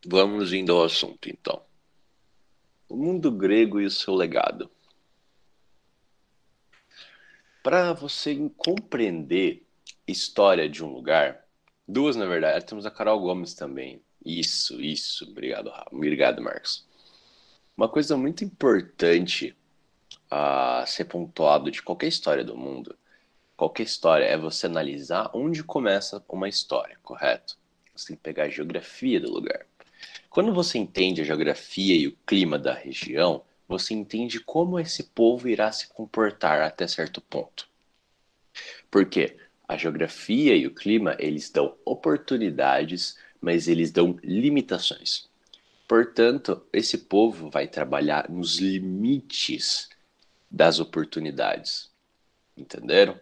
Vamos indo ao assunto, então. O mundo grego e o seu legado. Para você compreender a história de um lugar, duas, na verdade, temos a Carol Gomes também. Isso. Obrigado, Rafa. Obrigado, Marcos. Uma coisa muito importante a ser pontuado de qualquer história do mundo, qualquer história, é você analisar onde começa uma história, correto? Você tem que pegar a geografia do lugar. Quando você entende a geografia e o clima da região, você entende como esse povo irá se comportar até certo ponto. Porque a geografia e o clima, eles dão oportunidades, mas eles dão limitações. Portanto, esse povo vai trabalhar nos limites das oportunidades. Entenderam?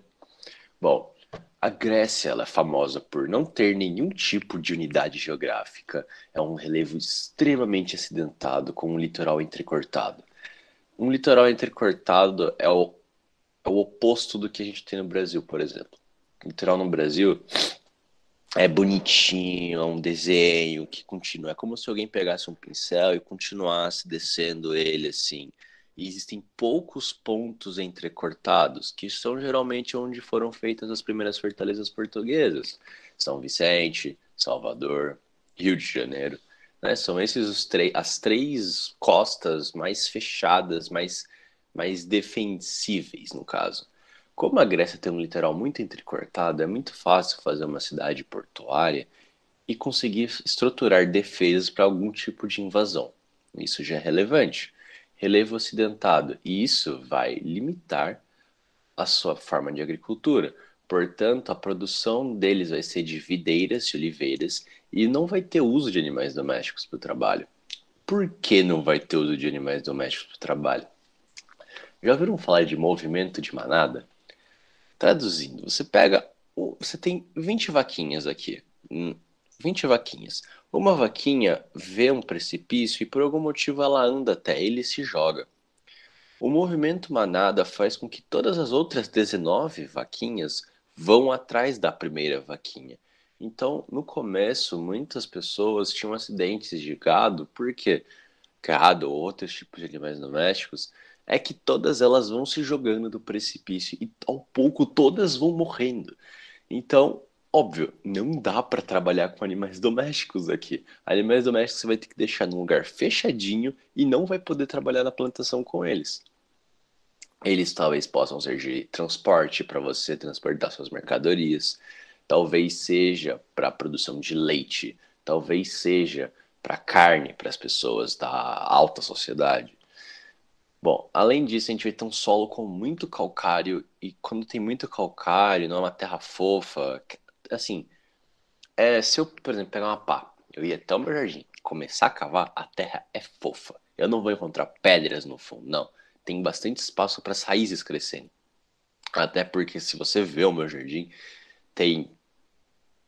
Bom, a Grécia ela é famosa por não ter nenhum tipo de unidade geográfica. É um relevo extremamente acidentado, com um litoral entrecortado. Um litoral entrecortado é o oposto do que a gente tem no Brasil, por exemplo. O litoral no Brasil é bonitinho, é um desenho que continua. É como se alguém pegasse um pincel e continuasse descendo ele assim. E existem poucos pontos entrecortados, que são geralmente onde foram feitas as primeiras fortalezas portuguesas. São Vicente, Salvador, Rio de Janeiro. Né? São esses as três costas mais fechadas, mais defensíveis, no caso. Como a Grécia tem um litoral muito entrecortado, é muito fácil fazer uma cidade portuária e conseguir estruturar defesas para algum tipo de invasão. Isso já é relevante. Relevo acidentado, e isso vai limitar a sua forma de agricultura. Portanto, a produção deles vai ser de videiras e oliveiras e não vai ter uso de animais domésticos para o trabalho. Por que não vai ter uso de animais domésticos para o trabalho? Já ouviram falar de movimento de manada? Traduzindo, você tem 20 vaquinhas aqui. 20 vaquinhas. Uma vaquinha vê um precipício e por algum motivo ela anda até ele e se joga. O movimento manada faz com que todas as outras 19 vaquinhas vão atrás da primeira vaquinha. Então, no começo, muitas pessoas tinham acidentes de gado, porque gado ou outros tipos de animais domésticos, é que todas elas vão se jogando do precipício e ao pouco todas vão morrendo. Então, óbvio, não dá para trabalhar com animais domésticos aqui. Animais domésticos você vai ter que deixar num lugar fechadinho e não vai poder trabalhar na plantação com eles. Eles talvez possam ser de transporte para você transportar suas mercadorias, talvez seja para a produção de leite, talvez seja para carne para as pessoas da alta sociedade. Bom, além disso, a gente vai ter um solo com muito calcário, e quando tem muito calcário, não é uma terra fofa, assim, se eu, por exemplo, pegar uma pá, eu ia até o meu jardim, começar a cavar, a terra é fofa. Eu não vou encontrar pedras no fundo, não. Tem bastante espaço para as raízes crescerem. Até porque se você vê o meu jardim, tem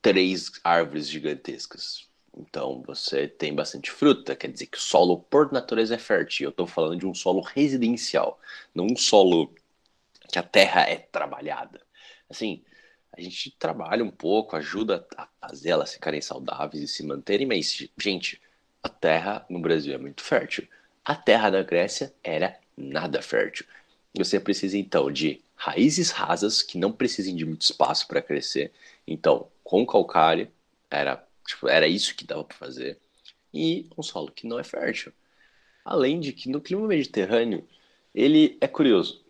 três árvores gigantescas. Então você tem bastante fruta, quer dizer que o solo por natureza é fértil. Eu estou falando de um solo residencial, não um solo que a terra é trabalhada. Assim, a gente trabalha um pouco, ajuda a fazer elas ficarem saudáveis e se manterem, mas, gente, a terra no Brasil é muito fértil. A terra da Grécia era nada fértil. Você precisa então de raízes rasas que não precisem de muito espaço para crescer. Então, com calcário, era isso que dava para fazer. E um solo que não é fértil. Além de que no clima mediterrâneo, ele é curioso.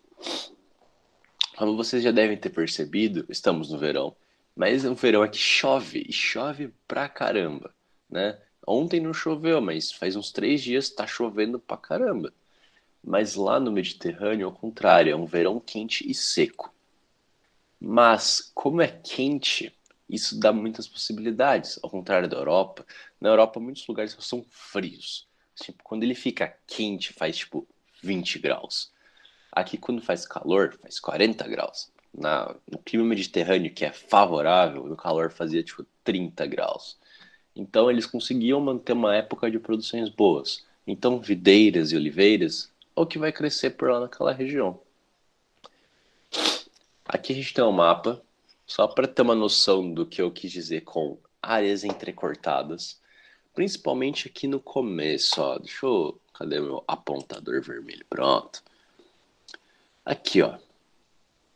Como vocês já devem ter percebido, estamos no verão, mas o verão aqui chove, e chove pra caramba, né? Ontem não choveu, mas faz uns 3 dias tá chovendo pra caramba. Mas lá no Mediterrâneo, ao contrário, é um verão quente e seco. Mas, como é quente, isso dá muitas possibilidades. Ao contrário da Europa, na Europa muitos lugares são frios. Tipo, quando ele fica quente, faz tipo 20 graus. Aqui, quando faz calor, faz 40 graus. No clima mediterrâneo, que é favorável, o calor fazia tipo 30 graus. Então, eles conseguiam manter uma época de produções boas. Então, videiras e oliveiras é o que vai crescer por lá naquela região. Aqui a gente tem um mapa, só para ter uma noção do que eu quis dizer com áreas entrecortadas. Principalmente aqui no começo, ó. Deixa eu. Cadê meu apontador vermelho? Pronto. Aqui, ó.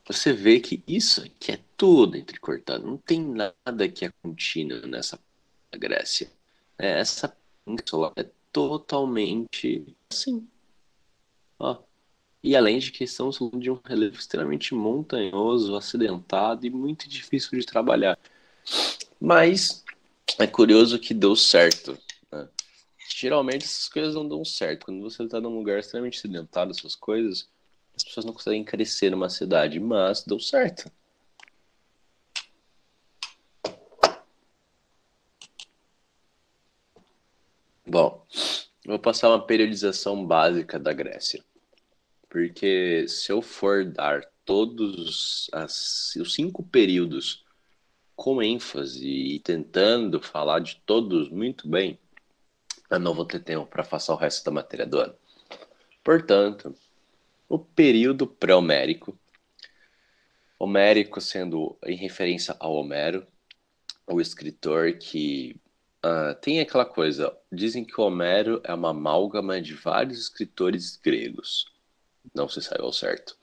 Você vê que isso aqui é tudo entrecortado. Não tem nada que é contínuo nessa Grécia. Essa península é totalmente assim, ó. E além de que estamos falando de um relevo extremamente montanhoso, acidentado e muito difícil de trabalhar. Mas é curioso que deu certo, né? Geralmente essas coisas não dão certo. Quando você está num lugar extremamente acidentado, essas coisas, as pessoas não conseguem crescer numa cidade, mas deu certo. Bom, eu vou passar uma periodização básica da Grécia. Porque se eu for dar os 5 períodos com ênfase e tentando falar de todos muito bem, eu não vou ter tempo para passar o resto da matéria do ano. Portanto, o período pré-homérico, homérico sendo em referência ao Homero, o escritor que tem aquela coisa, dizem que o Homero é uma amálgama de vários escritores gregos. Não se saiu ao certo.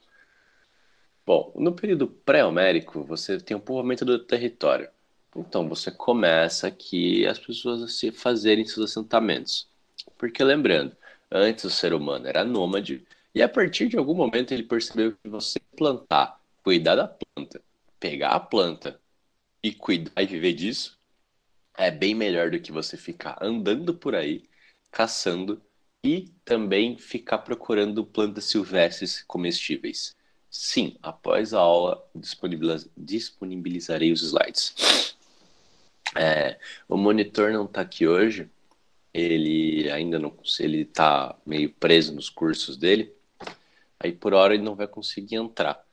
Bom, no período pré-homérico, você tem o povoamento do território. Então, você começa aqui as pessoas a se fazerem seus assentamentos. Porque, lembrando, antes o ser humano era nômade, e a partir de algum momento ele percebeu que você plantar, cuidar da planta, pegar a planta e cuidar e viver disso, é bem melhor do que você ficar andando por aí, caçando e também ficar procurando plantas silvestres comestíveis. Sim, após a aula disponibilizarei os slides. O monitor não está aqui hoje, ele ainda não, ele está meio preso nos cursos dele, aí por hora ele não vai conseguir entrar.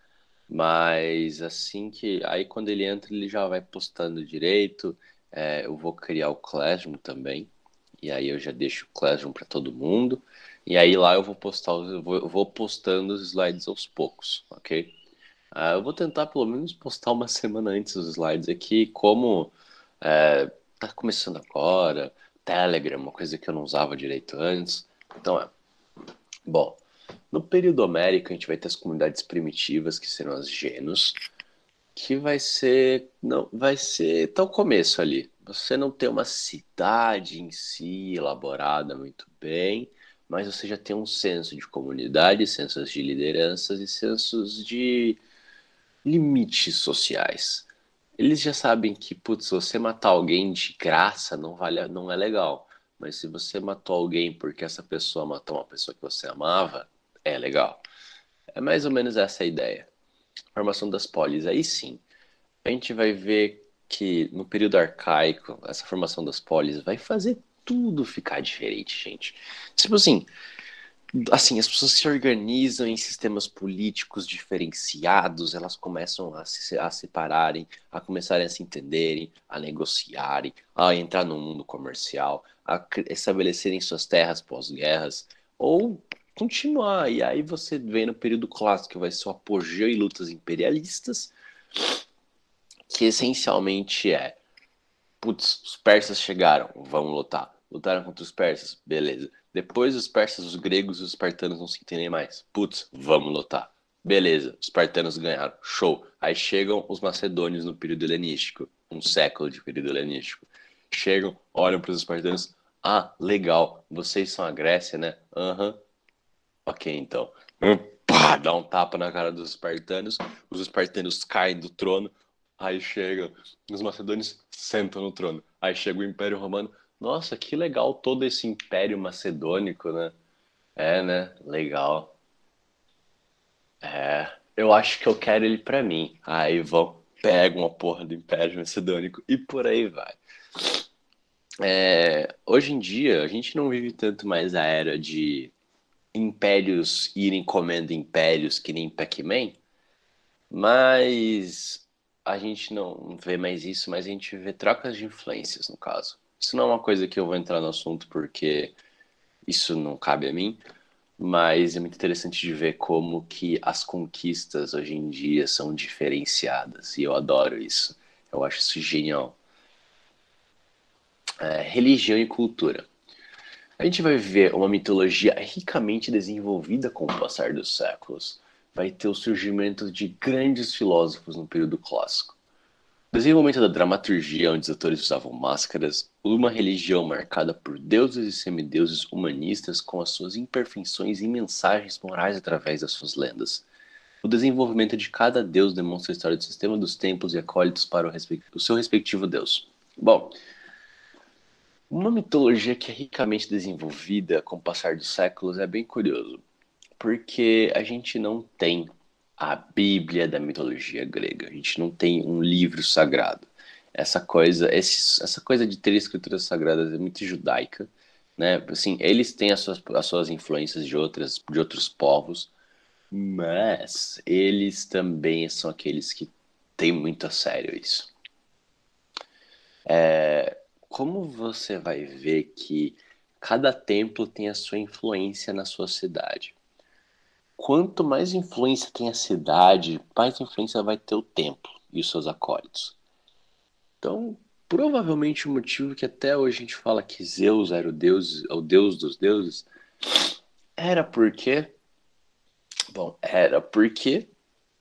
Mas assim que. Aí quando ele entra, ele já vai postando direito. Eu vou criar o Classroom também. E aí eu já deixo o Classroom para todo mundo. E aí lá eu vou postar, eu vou postando os slides aos poucos, ok? Eu vou tentar pelo menos postar uma semana antes os slides aqui, como tá começando agora, Telegram, uma coisa que eu não usava direito antes. Então bom, no período homérico a gente vai ter as comunidades primitivas, que serão as genos, que vai ser, não, vai ser tá o começo ali. Você não tem uma cidade em si elaborada muito bem, mas você já tem um senso de comunidade, sensos de lideranças e sensos de limites sociais. Eles já sabem que, putz, se você matar alguém de graça não vale, não é legal. Mas se você matou alguém porque essa pessoa matou uma pessoa que você amava, é legal. É mais ou menos essa a ideia. Formação das polis, aí sim. A gente vai ver que no período arcaico, essa formação das polis vai fazer tudo ficar diferente, gente. Tipo assim, as pessoas se organizam em sistemas políticos diferenciados, elas começam a separarem, a começarem a se entenderem, a negociarem, a entrar no mundo comercial, a estabelecerem suas terras pós-guerras, ou continuar. E aí você vê no período clássico que vai ser o apogeu e lutas imperialistas, que essencialmente putz, os persas chegaram, vamos lutar. Lutaram contra os persas, beleza. Depois os persas, os gregos e os espartanos não se entendem mais. Putz, vamos lutar. Beleza, os espartanos ganharam, show. Aí chegam os macedônios no período helenístico, um século de período helenístico. Chegam, olham para os espartanos, legal, vocês são a Grécia, né? Aham, ok, então. Pá, dá um tapa na cara dos espartanos, os espartanos caem do trono, aí chega, os macedônios sentam no trono, aí chega o Império Romano, nossa, que legal todo esse Império Macedônico, né? Né? Legal. Eu acho que eu quero ele pra mim. Aí vão, pegam uma porra do Império Macedônico e por aí vai. Hoje em dia, a gente não vive tanto mais a era de impérios irem comendo impérios que nem Pac-Man, mas a gente não vê mais isso, mas a gente vê trocas de influências, no caso. Isso não é uma coisa que eu vou entrar no assunto porque isso não cabe a mim, mas é muito interessante de ver como que as conquistas hoje em dia são diferenciadas, e eu adoro isso. Eu acho isso genial. Religião e cultura. A gente vai ver uma mitologia ricamente desenvolvida com o passar dos séculos. Vai ter o surgimento de grandes filósofos no período clássico. O desenvolvimento da dramaturgia, onde os atores usavam máscaras, uma religião marcada por deuses e semideuses humanistas com as suas imperfeições e mensagens morais através das suas lendas. O desenvolvimento de cada deus demonstra a história do sistema dos templos e acólitos para o seu respectivo deus. Bom, uma mitologia que é ricamente desenvolvida com o passar dos séculos é bem curioso, porque a gente não tem a Bíblia da mitologia grega, a gente não tem um livro sagrado. Essa coisa de ter escrituras sagradas é muito judaica, né? Assim, eles têm as suas influências de outros povos, mas eles também são aqueles que têm muito a sério isso. Como você vai ver que cada templo tem a sua influência na sua cidade? Quanto mais influência tem a cidade, mais influência vai ter o templo e os seus acólitos. Então, provavelmente o motivo que até hoje a gente fala que Zeus era o deus dos deuses, era porque, era porque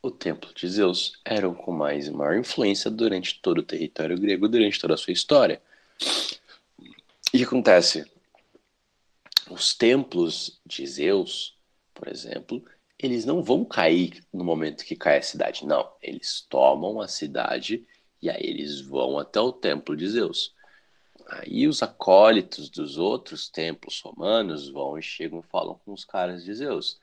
o templo de Zeus era o com maior influência durante todo o território grego, durante toda a sua história. E o que acontece? Os templos de Zeus, por exemplo, eles não vão cair no momento que cai a cidade. Não, eles tomam a cidade e aí eles vão até o templo de Zeus. Aí os acólitos dos outros templos romanos vão e chegam e falam com os caras de Zeus.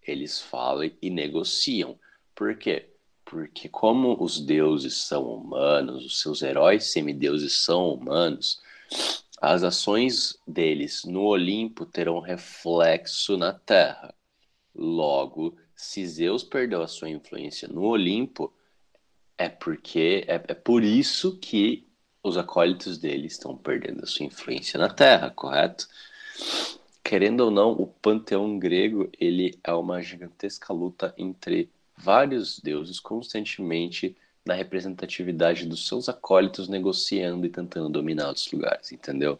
Eles falam e negociam. Por quê? Porque como os deuses são humanos, os seus heróis semideuses são humanos, as ações deles no Olimpo terão reflexo na Terra. Logo, se Zeus perdeu a sua influência no Olimpo, é por isso que os acólitos dele estão perdendo a sua influência na Terra, correto? Querendo ou não, o panteão grego ele é uma gigantesca luta entre vários deuses constantemente na representatividade dos seus acólitos negociando e tentando dominar outros lugares, entendeu?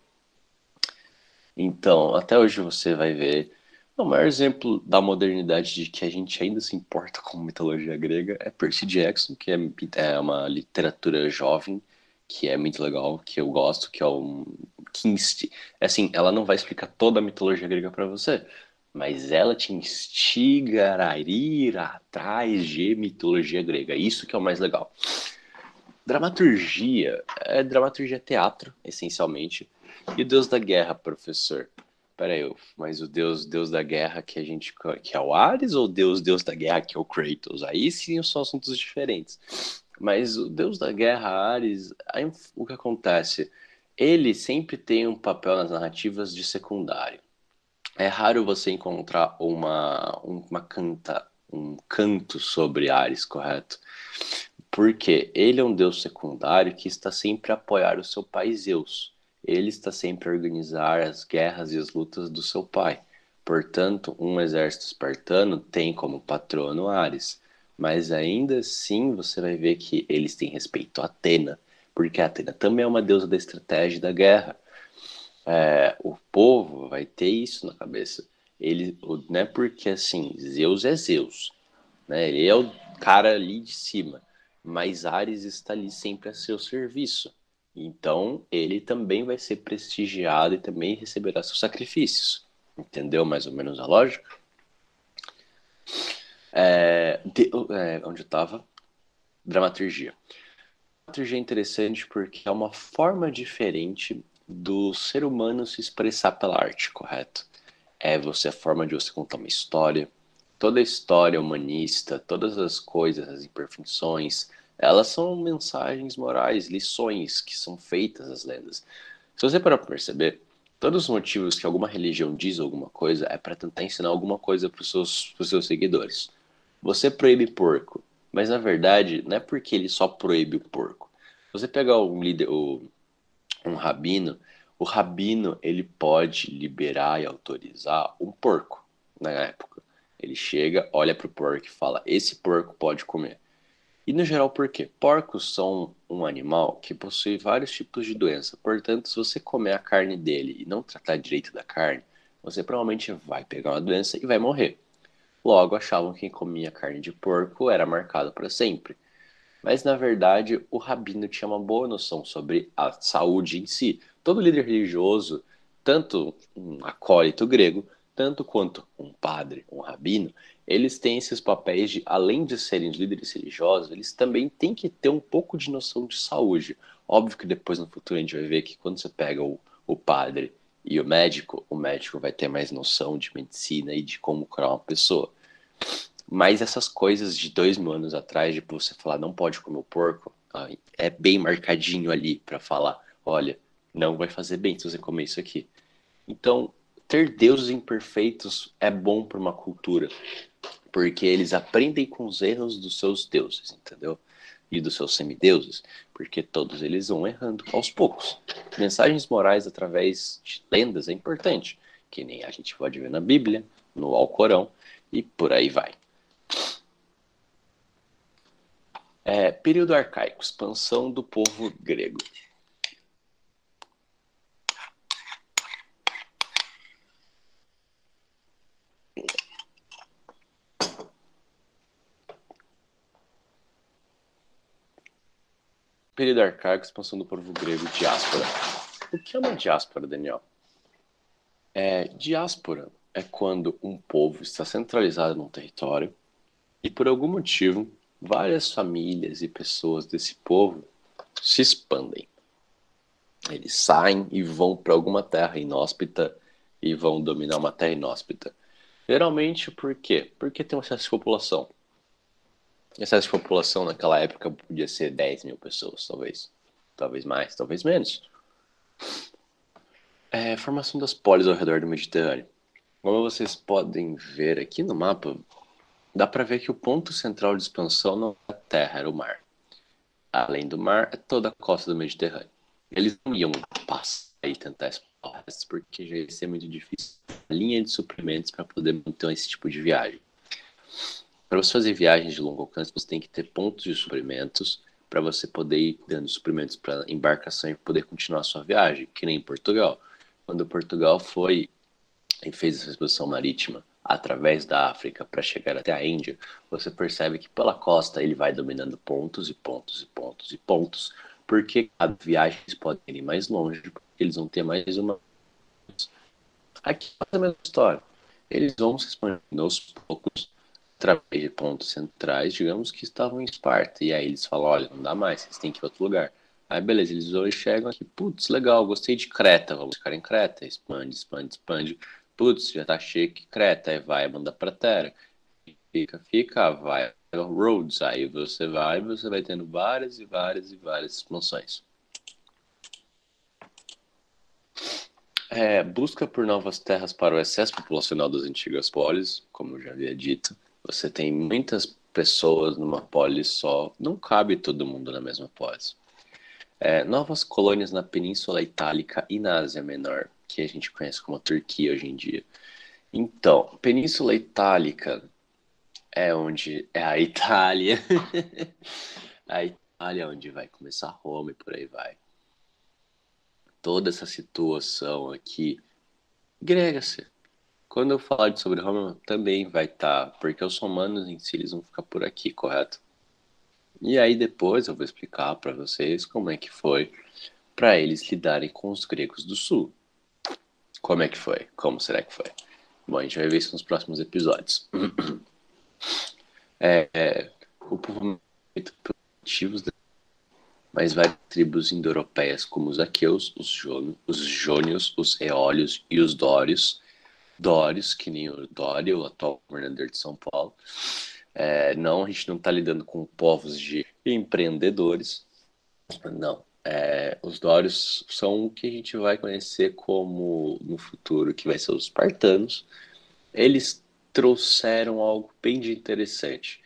Então, até hoje você vai ver. O maior exemplo da modernidade de que a gente ainda se importa com mitologia grega é Percy Jackson, que é uma literatura jovem, que é muito legal, que eu gosto, que é um. Assim, ela não vai explicar toda a mitologia grega para você, mas ela te instiga a ir atrás de mitologia grega. Isso que é o mais legal. Dramaturgia é teatro, essencialmente. E o Deus da Guerra, professor? Peraí, mas o Deus da Guerra que é o Ares ou Deus da Guerra que é o Kratos? Aí sim são assuntos diferentes. Mas o Deus da Guerra, Ares, aí o que acontece? Ele sempre tem um papel nas narrativas de secundário. É raro você encontrar um canto sobre Ares, correto? Porque ele é um deus secundário que está sempre a apoiar o seu pai Zeus. Ele está sempre a organizar as guerras e as lutas do seu pai. Portanto, um exército espartano tem como patrono Ares. Mas ainda assim você vai ver que eles têm respeito a Atena, porque a Atena também é uma deusa da estratégia e da guerra. O povo vai ter isso na cabeça. Não é porque assim, Zeus é Zeus, né? Ele é o cara ali de cima, mas Ares está ali sempre a seu serviço. Então, ele também vai ser prestigiado e também receberá seus sacrifícios. Entendeu mais ou menos a lógica? Onde eu estava? Dramaturgia. Dramaturgia é interessante porque é uma forma diferente do ser humano se expressar pela arte, correto? É a forma de você contar uma história. Toda a história humanista, todas as coisas, as imperfeições, elas são mensagens morais, lições que são feitas às lendas. Se você parar para perceber, todos os motivos que alguma religião diz alguma coisa é para tentar ensinar alguma coisa para os seus seguidores. Você proíbe porco, mas na verdade não é porque ele só proíbe o porco. Você pegar um líder, um rabino, o rabino ele pode liberar e autorizar um porco na época. Ele chega, olha para o porco e fala: esse porco pode comer. E no geral, por quê? Porcos são um animal que possui vários tipos de doença. Portanto, se você comer a carne dele e não tratar direito da carne, você provavelmente vai pegar uma doença e vai morrer. Logo, achavam que quem comia carne de porco era marcado para sempre. Mas, na verdade, o rabino tinha uma boa noção sobre a saúde em si. Todo líder religioso, tanto um acólito grego, tanto quanto um padre, um rabino, eles têm esses papéis de, além de serem líderes religiosos, eles também têm que ter um pouco de noção de saúde. Óbvio que depois, no futuro, a gente vai ver que quando você pega o padre e o médico vai ter mais noção de medicina e de como curar uma pessoa. Mas essas coisas de 2.000 anos atrás, de você falar não pode comer o porco, é bem marcadinho ali para falar, olha, não vai fazer bem se você comer isso aqui. Então, ter deuses imperfeitos é bom para uma cultura, porque eles aprendem com os erros dos seus deuses, entendeu? E dos seus semideuses, porque todos eles vão errando aos poucos. Mensagens morais através de lendas é importante, que nem a gente pode ver na Bíblia, no Alcorão, e por aí vai. Período arcaico, expansão do povo grego. Período arcaico, expansão do povo grego, diáspora. O que é uma diáspora, Daniel? Diáspora é quando um povo está centralizado num território e, por algum motivo, várias famílias e pessoas desse povo se expandem. Eles saem e vão para alguma terra inóspita e vão dominar uma terra inóspita. Geralmente por quê? Porque tem um excesso de população. Excesso de população naquela época podia ser 10.000 pessoas, talvez. Talvez mais, talvez menos. Formação das polis ao redor do Mediterrâneo. Como vocês podem ver aqui no mapa, dá para ver que o ponto central de expansão não é a terra, era o mar. Além do mar, é toda a costa do Mediterrâneo. Eles não iam passar e tentar explorar, porque já ia ser muito difícil a linha de suprimentos para poder manter esse tipo de viagem. Para você fazer viagens de longo alcance, você tem que ter pontos de suprimentos para você poder ir dando suprimentos para a embarcação e poder continuar a sua viagem, que nem em Portugal. Quando Portugal foi e fez essa expedição marítima através da África para chegar até a Índia, você percebe que pela costa ele vai dominando pontos e pontos e pontos e pontos, porque cada viagem eles podem ir mais longe, porque eles vão ter mais uma. Aqui é a mesma história. Eles vão se expandindo aos poucos, através de pontos centrais, digamos que estavam em Esparta. E aí eles falam, olha, não dá mais, vocês têm que ir para outro lugar. Aí beleza, eles hoje chegam aqui, putz, legal, gostei de Creta, vamos ficar em Creta, expande, expande, expande. Putz, já tá chique Creta, aí vai, manda pra Terra. Fica, vai, Rhodes, aí você vai tendo várias e várias e várias expansões. Busca por novas terras para o excesso populacional das antigas polis, como eu já havia dito. Você tem muitas pessoas numa polis só, não cabe todo mundo na mesma polis. Novas colônias na Península Itálica e na Ásia Menor, que a gente conhece como Turquia hoje em dia. Então, Península Itálica é onde é a Itália. A Itália é onde vai começar Roma e por aí vai. Toda essa situação aqui, grega, quando eu falar sobre Roma, também vai estar, porque os romanos em si eles vão ficar por aqui, correto? E aí depois eu vou explicar para vocês como é que foi para eles lidarem com os gregos do sul. Como é que foi? Como será que foi? Bom, a gente vai ver isso nos próximos episódios. O povo feito por nativos, mas várias tribos indo-europeias como os aqueus, os jônios, os eólios e os dórios. Dórios, que nem o Dório, o atual governador de São Paulo. Não, a gente não está lidando com povos de empreendedores. Não. Os Dórios são o que a gente vai conhecer como, no futuro, que vai ser os espartanos. Eles trouxeram algo bem de interessante,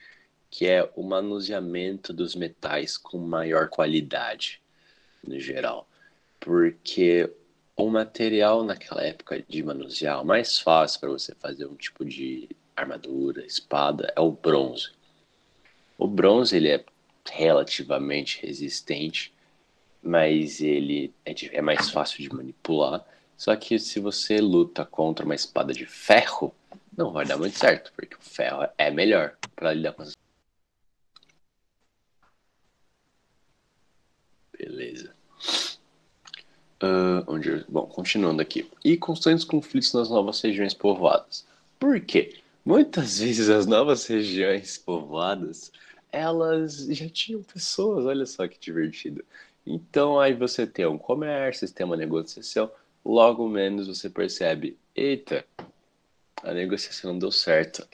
que é o manuseamento dos metais com maior qualidade, no geral. Porque o material naquela época de manusear, o mais fácil para você fazer um tipo de armadura, espada, é o bronze. O bronze, ele é relativamente resistente, mas ele é mais fácil de manipular. Só que se você luta contra uma espada de ferro, não vai dar muito certo, porque o ferro é melhor para lidar com as... Beleza. Bom, continuando aqui. E constantes conflitos nas novas regiões povoadas. Por quê? Muitas vezes as novas regiões povoadas, elas já tinham pessoas, olha só que divertido. Então aí você tem um comércio, você tem uma negociação, logo menos você percebe, eita, a negociação não deu certo.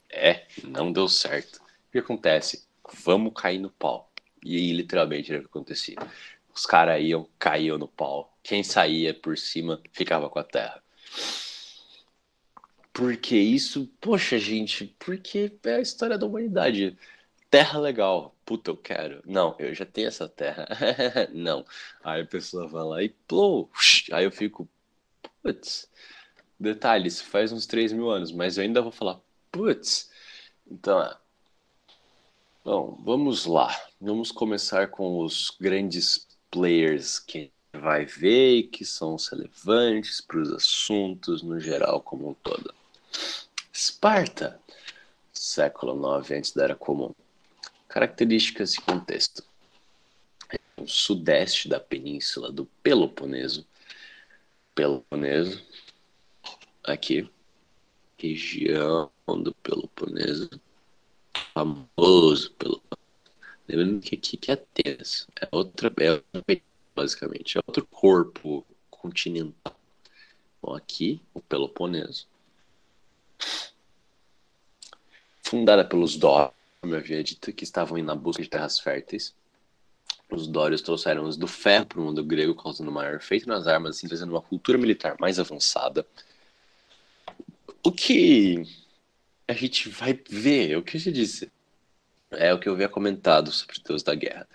Não deu certo. O que acontece? Vamos cair no pau. E aí, literalmente, era o que acontecia. Os caras caíam no pau. Quem saía por cima ficava com a terra. Porque isso, poxa, gente, porque é a história da humanidade. Terra legal. Puta, eu quero. Não, eu já tenho essa terra. Não. Aí a pessoa vai lá e plou. Aí eu fico, putz. Detalhe, isso faz uns 3.000 anos, mas eu ainda vou falar, putz. Então, bom, vamos lá. Vamos começar com os grandes players que vai ver e que são os relevantes para os assuntos no geral como um todo. Esparta, século IX antes da Era Comum. Características e contexto. O sudeste da península do Peloponeso. Peloponeso, aqui, região do Peloponeso, famoso pelo... Lembrando que aqui que é Atenas, basicamente, é outro corpo continental. Bom, aqui, o Peloponeso, fundada pelos Dórios, como eu havia dito, que estavam indo na busca de terras férteis. Os Dórios trouxeram os do ferro para o mundo grego, causando maior efeito nas armas, assim, trazendo uma cultura militar mais avançada. O que a gente vai ver, o que eu te disse, é o que eu havia comentado sobre o Deus da Guerra.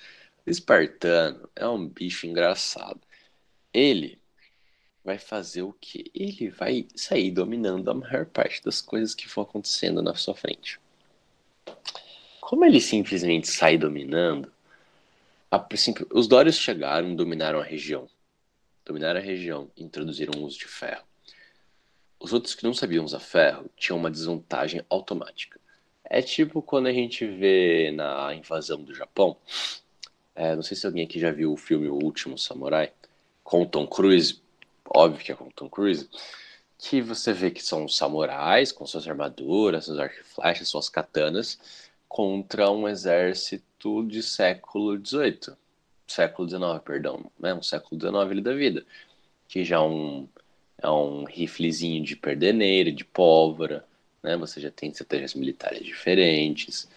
O espartano é um bicho engraçado. Ele vai fazer o quê? Ele vai sair dominando a maior parte das coisas que vão acontecendo na sua frente. Como ele simplesmente sai dominando, os Dórios chegaram e dominaram a região. Dominaram a região e introduziram o uso de ferro. Os outros que não sabiam usar ferro tinham uma desvantagem automática. É tipo quando a gente vê na invasão do Japão. Não sei se alguém aqui já viu o filme O Último Samurai, com o Tom Cruise. Óbvio que é com o Tom Cruise. Que você vê que são samurais com suas armaduras, seus arcos e flechas, suas katanas, contra um exército de século XVIII. Século XIX, perdão. Né? Um século XIX ali da vida. Que já é um riflezinho de perdeneira, de pólvora. Né? Você já tem estratégias militares diferentes.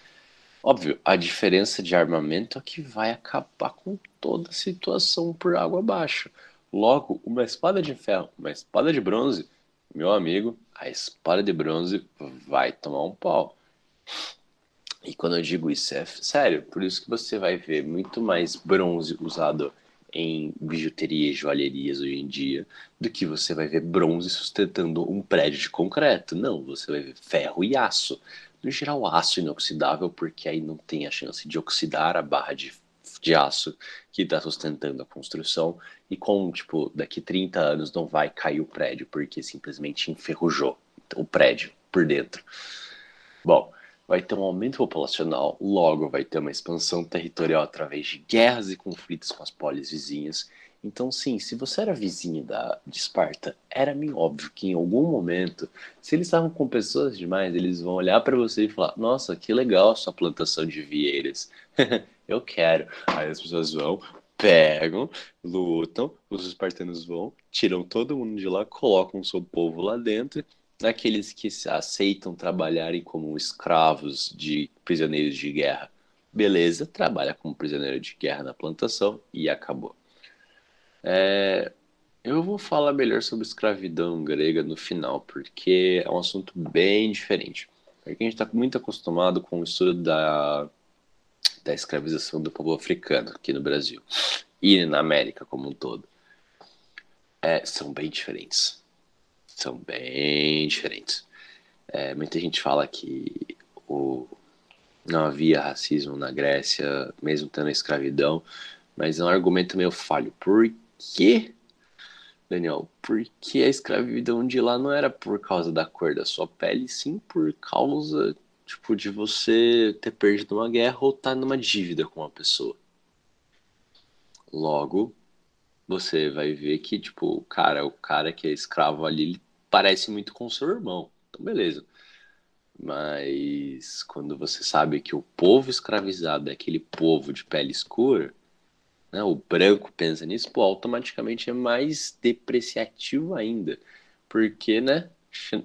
Óbvio, a diferença de armamento é que vai acabar com toda a situação por água abaixo. Logo, uma espada de ferro, uma espada de bronze, meu amigo, a espada de bronze vai tomar um pau. E quando eu digo isso, é sério, por isso que você vai ver muito mais bronze usado em bijuteria e joalherias hoje em dia do que você vai ver bronze sustentando um prédio de concreto. Não, você vai ver ferro e aço. No geral, aço inoxidável, porque aí não tem a chance de oxidar a barra de aço que está sustentando a construção. E com, tipo, daqui 30 anos não vai cair o prédio, porque simplesmente enferrujou o prédio por dentro. Bom, vai ter um aumento populacional, logo vai ter uma expansão territorial através de guerras e conflitos com as polis vizinhas. Então, sim, se você era vizinho de Esparta, era meio óbvio que em algum momento, se eles estavam com pessoas demais, eles vão olhar para você e falar: Nossa, que legal a sua plantação de vieiras. Eu quero. Aí as pessoas vão, pegam, lutam, os espartanos vão, tiram todo mundo de lá, colocam o seu povo lá dentro. Aqueles que aceitam trabalharem como escravos de prisioneiros de guerra. Beleza, trabalha como prisioneiro de guerra na plantação e acabou. Eu vou falar melhor sobre escravidão grega no final, porque é um assunto bem diferente. Porque a gente está muito acostumado com o estudo da escravização do povo africano aqui no Brasil e na América como um todo. São bem diferentes. São bem diferentes. Muita gente fala que o não havia racismo na Grécia, mesmo tendo a escravidão, mas é um argumento meio falho. Por quê, Daniel? Porque a escravidão de lá não era por causa da cor da sua pele, sim por causa, tipo, de você ter perdido uma guerra ou estar numa dívida com uma pessoa. Logo, você vai ver que, tipo, o cara que é escravo ali, ele parece muito com seu irmão. Então, beleza. Mas quando você sabe que o povo escravizado é aquele povo de pele escura, né, o branco pensa nisso, pô, automaticamente é mais depreciativo ainda. Porque, né,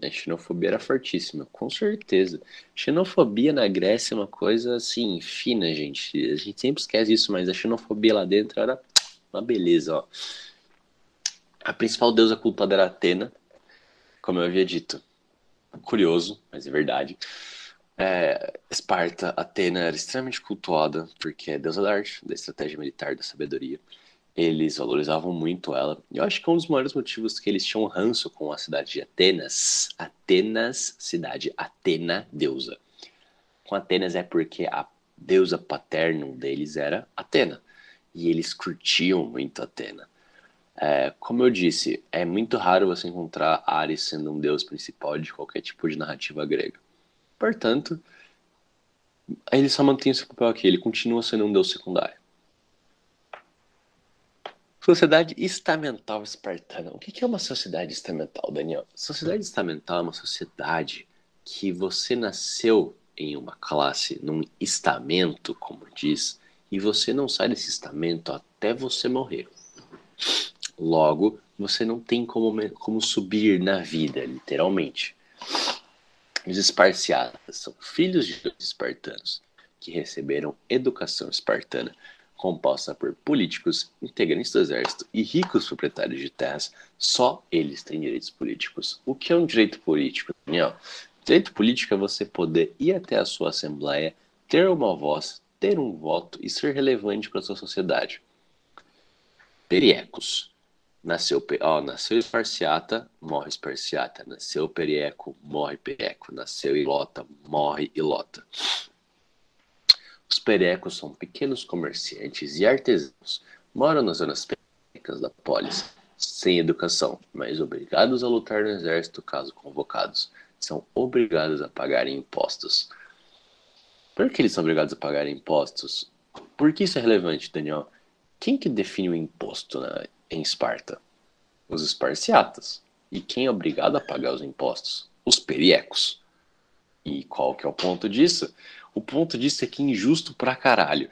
a xenofobia era fortíssima, com certeza. Xenofobia na Grécia é uma coisa, assim, fina, gente. A gente sempre esquece isso, mas a xenofobia lá dentro era uma beleza, ó. A principal deusa cultuada era Atena, como eu havia dito. Curioso, mas é verdade. Esparta, Atena era extremamente cultuada, porque é deusa da arte, da estratégia militar, da sabedoria. Eles valorizavam muito ela. E eu acho que um dos maiores motivos que eles tinham ranço com a cidade de Atenas, Atenas, cidade, Atena, deusa. Com Atenas é porque a deusa paterna deles era Atena. E eles curtiam muito Atena. Como eu disse, é muito raro você encontrar Ares sendo um deus principal de qualquer tipo de narrativa grega. Portanto, ele só mantém o seu papel aqui, ele continua sendo um deus secundário. Sociedade estamental espartana. O que é uma sociedade estamental, Daniel? Sociedade estamental é uma sociedade que você nasceu em uma classe, num estamento, como diz, e você não sai desse estamento até você morrer. Logo, você não tem como subir na vida, literalmente. Os esparciatas são filhos de espartanos que receberam educação espartana, composta por políticos, integrantes do exército e ricos proprietários de terras. Só eles têm direitos políticos. O que é um direito político, Daniel? Direito político é você poder ir até a sua assembleia, ter uma voz, ter um voto e ser relevante para a sua sociedade. Periecos. Nasceu Esparciata, morre Esparciata. Nasceu Perieco, morre Perieco. Nasceu Ilota, morre Ilota. Os periecos são pequenos comerciantes e artesãos. Moram nas zonas periféricas da polis, sem educação, mas obrigados a lutar no exército caso convocados. São obrigados a pagarem impostos. Por que eles são obrigados a pagarem impostos? Por que isso é relevante, Daniel? Quem que define o imposto em Esparta? Os esparciatas. E quem é obrigado a pagar os impostos? Os periecos. E qual que é o ponto disso? O ponto disso é que é injusto pra caralho.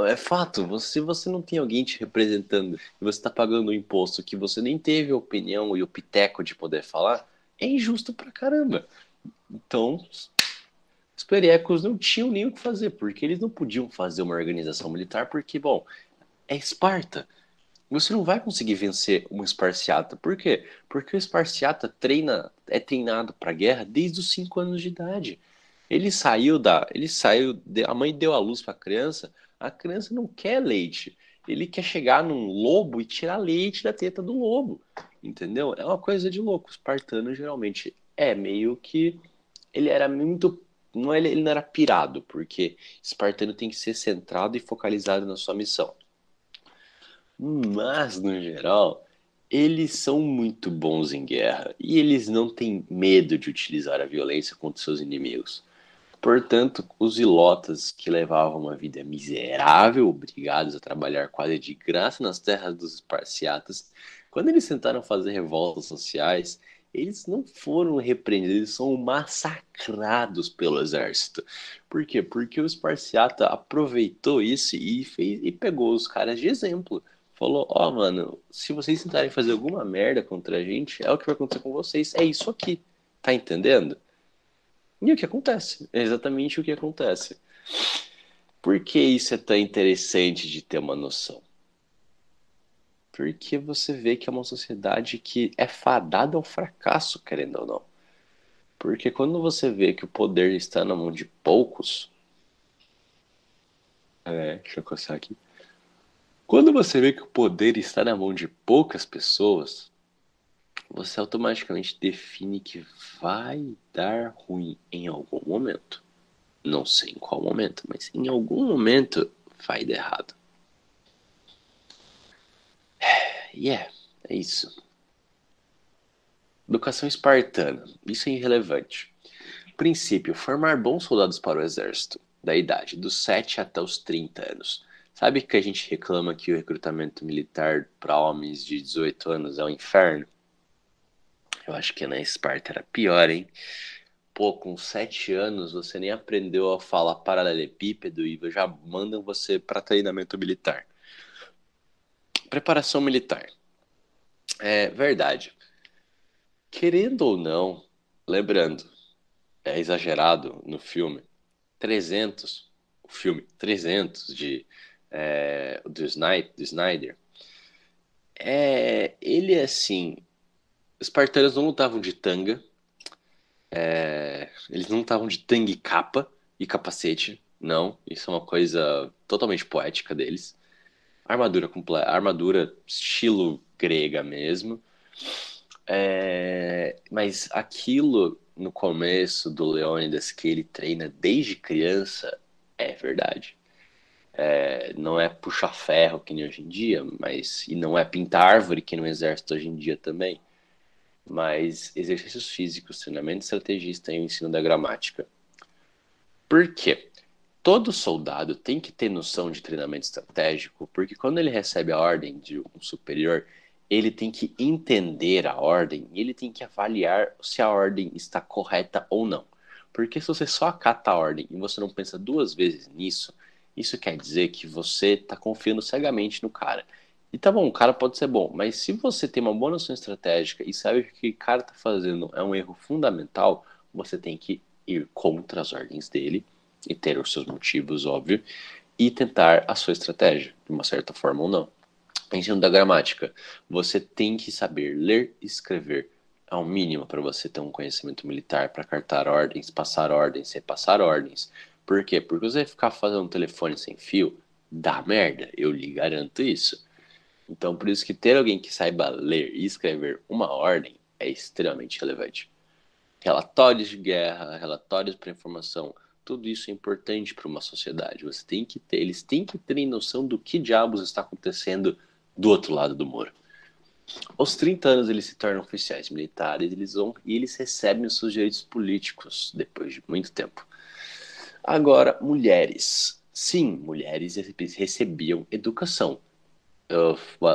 É fato, se você não tem alguém te representando e você tá pagando um imposto que você nem teve a opinião e o piteco de poder falar, é injusto pra caramba. Então, os periecos não tinham nem o que fazer, porque eles não podiam fazer uma organização militar, porque, bom, é Esparta. Você não vai conseguir vencer um esparciata. Por quê? Porque o esparciata é treinado para guerra desde os 5 anos de idade. A mãe deu a luz para a criança não quer leite. Ele quer chegar num lobo e tirar leite da teta do lobo. Entendeu? É uma coisa de louco. O espartano geralmente é meio que ele era muito não ele não era pirado, porque espartano tem que ser centrado e focalizado na sua missão. Mas, no geral, eles são muito bons em guerra e eles não têm medo de utilizar a violência contra seus inimigos. Portanto, os ilotas que levavam uma vida miserável, obrigados a trabalhar quase de graça nas terras dos esparciatas, quando eles tentaram fazer revoltas sociais, eles não foram repreendidos, eles são massacrados pelo exército. Por quê? Porque o esparciata aproveitou isso e pegou os caras de exemplo. Falou, ó, mano, se vocês tentarem fazer alguma merda contra a gente, é o que vai acontecer com vocês. É isso aqui. Tá entendendo? E o que acontece? É exatamente o que acontece. Por que isso é tão interessante de ter uma noção? Porque você vê que é uma sociedade que é fadada ao fracasso, querendo ou não. Porque quando você vê que o poder está na mão de poucos. Deixa eu coçar aqui. Quando você vê que o poder está na mão de poucas pessoas, você automaticamente define que vai dar ruim em algum momento. Não sei em qual momento, mas em algum momento vai dar errado. E é isso. Educação espartana. Isso é irrelevante. Princípio: formar bons soldados para o exército, da idade dos 7 até os 30 anos. Sabe que a gente reclama que o recrutamento militar para homens de 18 anos é um inferno? Eu acho que na Esparta era pior, hein? Pô, com 7 anos você nem aprendeu a falar paralelepípedo e já mandam você para treinamento militar. Preparação militar. É verdade. Querendo ou não, lembrando, é exagerado no filme, 300, o filme 300 do Snyder, ele é assim, os espartanos não lutavam de tanga, eles não estavam de tanga e capa e capacete, não, isso é uma coisa totalmente poética deles. Armadura completa, armadura estilo grega mesmo. Mas aquilo no começo do Leônidas que ele treina desde criança é verdade. Não é puxar ferro que nem hoje em dia, e não é pintar árvore que no exército hoje em dia também, mas exercícios físicos, treinamento estrategista e o ensino da gramática. Por quê? Todo soldado tem que ter noção de treinamento estratégico, porque quando ele recebe a ordem de um superior, ele tem que entender a ordem e ele tem que avaliar se a ordem está correta ou não. Porque se você só acata a ordem e você não pensa duas vezes nisso, isso quer dizer que você está confiando cegamente no cara. E tá bom, o cara pode ser bom, mas se você tem uma boa noção estratégica e sabe que o que o cara está fazendo é um erro fundamental, você tem que ir contra as ordens dele e ter os seus motivos, óbvio, e tentar a sua estratégia, de uma certa forma ou não. Ensino da gramática. Você tem que saber ler e escrever ao mínimo para você ter um conhecimento militar, para cartar ordens, passar ordens, repassar ordens. Por quê? Porque você ficar fazendo um telefone sem fio dá merda, eu lhe garanto isso. Então, por isso que ter alguém que saiba ler e escrever uma ordem é extremamente relevante. Relatórios de guerra, relatórios para informação, tudo isso é importante para uma sociedade. Você tem que ter, eles têm que ter noção do que diabos está acontecendo do outro lado do muro. Aos 30 anos eles se tornam oficiais militares, e eles recebem os seus direitos políticos depois de muito tempo. Agora, mulheres. Sim, mulheres recebiam educação.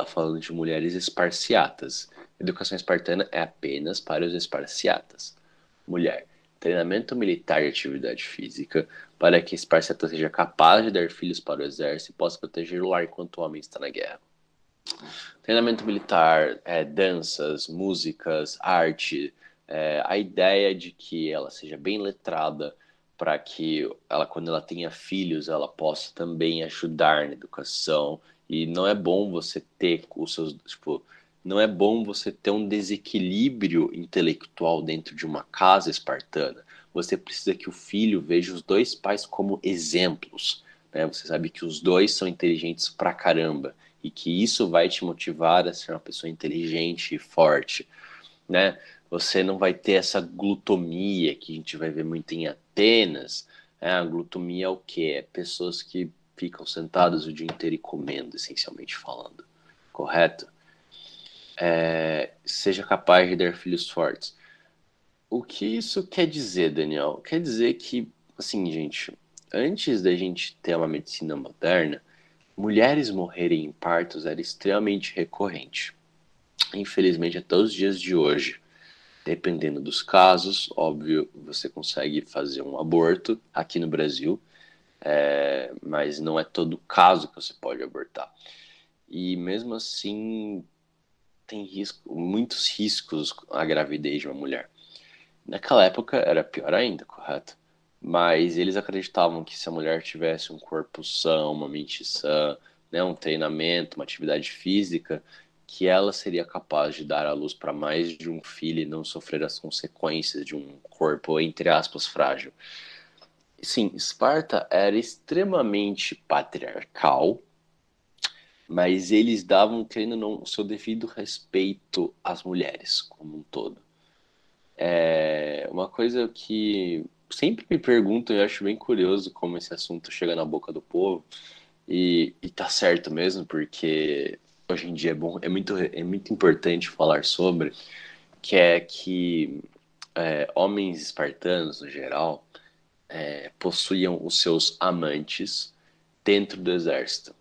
Falando de mulheres esparciatas. Educação espartana é apenas para os esparciatas. Mulher. Treinamento militar e atividade física para que Esparta seja capaz de dar filhos para o exército e possa proteger o lar enquanto o homem está na guerra. Treinamento militar, danças, músicas, arte, a ideia de que ela seja bem letrada para que ela, quando ela tenha filhos, ela possa também ajudar na educação. E não é bom você ter os seus, tipo, não é bom você ter um desequilíbrio intelectual dentro de uma casa espartana. Você precisa que o filho veja os dois pais como exemplos, né? Você sabe que os dois são inteligentes pra caramba e que isso vai te motivar a ser uma pessoa inteligente e forte, né? Você não vai ter essa glutomia que a gente vai ver muito em Atenas. A glutomia é o quê? É pessoas que ficam sentadas o dia inteiro e comendo, essencialmente falando. Correto? Seja capaz de dar filhos fortes. O que isso quer dizer, Daniel? Quer dizer que, assim, gente, antes da gente ter uma medicina moderna, mulheres morrerem em partos era extremamente recorrente. Infelizmente, até os dias de hoje. Dependendo dos casos, óbvio, você consegue fazer um aborto aqui no Brasil, mas não é todo caso que você pode abortar. E mesmo assim, tem muitos riscos a gravidez de uma mulher. Naquela época era pior ainda, correto? Mas eles acreditavam que se a mulher tivesse um corpo são, uma mente sã, né, um treinamento, uma atividade física, que ela seria capaz de dar à luz para mais de um filho e não sofrer as consequências de um corpo, entre aspas, frágil. Sim, Esparta era extremamente patriarcal, mas eles davam, querendo ou não, o seu devido respeito às mulheres como um todo. Uma coisa que sempre me perguntam, e eu acho bem curioso como esse assunto chega na boca do povo, e tá certo mesmo, porque hoje em dia é muito importante falar sobre, que é que homens espartanos, no geral, possuíam os seus amantes dentro do exército.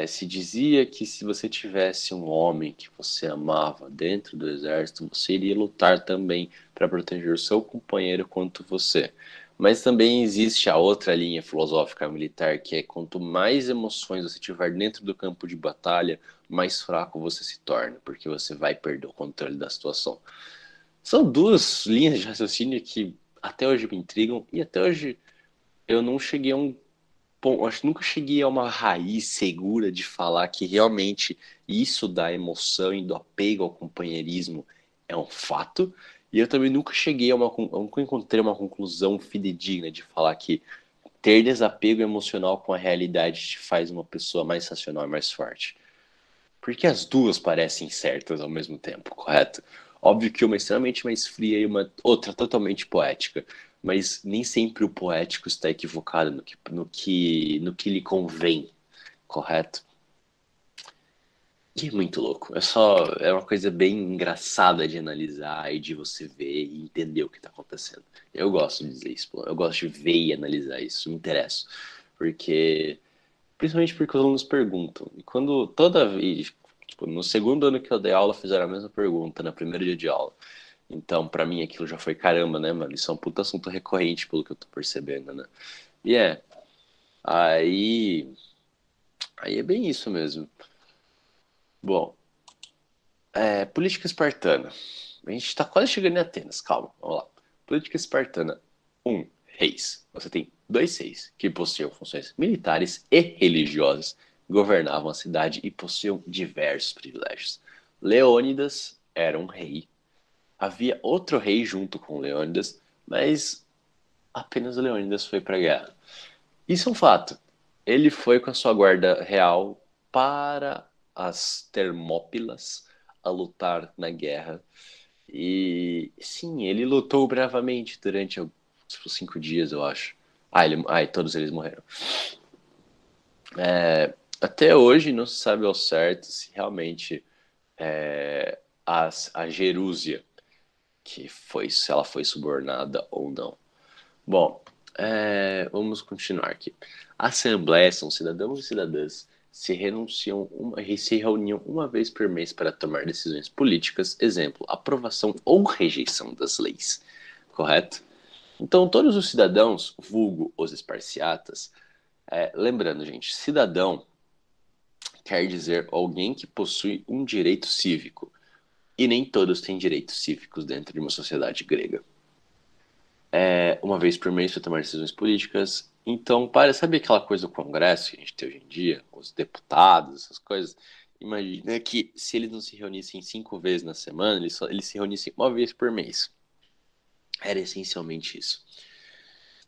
Se dizia que se você tivesse um homem que você amava dentro do exército, você iria lutar também para proteger o seu companheiro quanto você. Mas também existe a outra linha filosófica militar, que é quanto mais emoções você tiver dentro do campo de batalha, mais fraco você se torna, porque você vai perder o controle da situação. São duas linhas de raciocínio que até hoje me intrigam e até hoje eu não cheguei a um ponto, acho que nunca cheguei a uma raiz segura de falar que realmente isso da emoção e do apego ao companheirismo é um fato. E eu também nunca cheguei nunca encontrei uma conclusão fidedigna de falar que ter desapego emocional com a realidade te faz uma pessoa mais racional e mais forte. Porque as duas parecem certas ao mesmo tempo, correto? Óbvio que uma é extremamente mais fria e uma outra totalmente poética, mas nem sempre o poético está equivocado no que lhe convém, correto? E é muito louco. É uma coisa bem engraçada de analisar e de você ver e entender o que está acontecendo. Eu gosto de dizer isso, pô. Eu gosto de ver e analisar isso, me interesso. Porque Principalmente porque os alunos perguntam. E quando toda vez, tipo, no segundo ano que eu dei aula, fizeram a mesma pergunta, no primeiro dia de aula. Então, pra mim, aquilo já foi caramba, né, mano? Isso é um puta assunto recorrente, pelo que eu tô percebendo, né? E aí, aí é bem isso mesmo. Bom, política espartana. A gente tá quase chegando em Atenas, calma, vamos lá. Política espartana. Reis. Você tem dois reis que possuíam funções militares e religiosas, governavam a cidade e possuíam diversos privilégios. Leônidas era um rei. Havia outro rei junto com Leônidas, mas apenas Leônidas foi para a guerra. Isso é um fato. Ele foi com a sua guarda real para as Termópilas a lutar na guerra. E sim, ele lutou bravamente durante tipo, 5 dias, eu acho. E todos eles morreram. Até hoje não se sabe ao certo se realmente a Jerúsia, se ela foi subornada ou não. Bom, vamos continuar aqui. A Assembleia são cidadãos e cidadãs se reuniam uma vez por mês para tomar decisões políticas, exemplo, aprovação ou rejeição das leis. Correto? Então, todos os cidadãos, vulgo os esparciatas, lembrando, gente, cidadão quer dizer alguém que possui um direito cívico. E nem todos têm direitos cívicos dentro de uma sociedade grega. Uma vez por mês para tomar decisões políticas. Então, sabe aquela coisa do Congresso que a gente tem hoje em dia, os deputados, essas coisas? Imagina que se eles não se reunissem 5 vezes na semana, eles se reunissem uma vez por mês. Era essencialmente isso.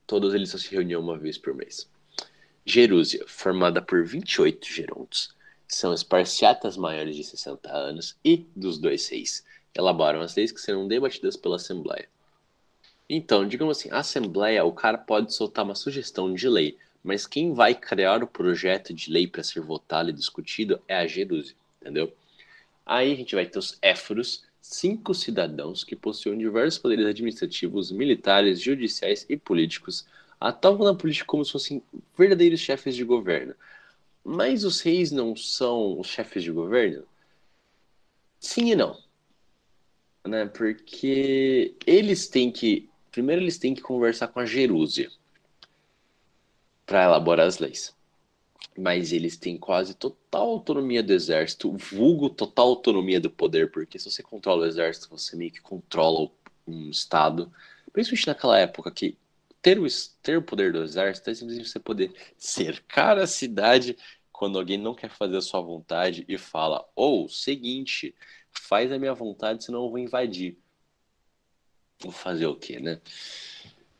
Todos eles só se reuniam uma vez por mês. Gerúsia, formada por 28 gerontos, são esparciatas maiores de 60 anos e dos dois reis. Elaboram as leis que serão debatidas pela Assembleia. Então, digamos assim, a Assembleia, o cara pode soltar uma sugestão de lei, mas quem vai criar o projeto de lei para ser votado e discutido é a Gerúsia, entendeu? Aí a gente vai ter os éforos, 5 cidadãos que possuem diversos poderes administrativos, militares, judiciais e políticos, atuam na política como se fossem verdadeiros chefes de governo. Mas os reis não são os chefes de governo? Sim e não, né? Porque primeiro eles têm que conversar com a Gerúsia para elaborar as leis. Mas eles têm quase total autonomia do exército, vulgo total autonomia do poder, porque se você controla o exército, você meio que controla um estado. Principalmente naquela época que ter o poder do exército é simplesmente você poder cercar a cidade quando alguém não quer fazer a sua vontade e fala: ou, seguinte, faz a minha vontade, senão eu vou invadir. Vou fazer o quê, né?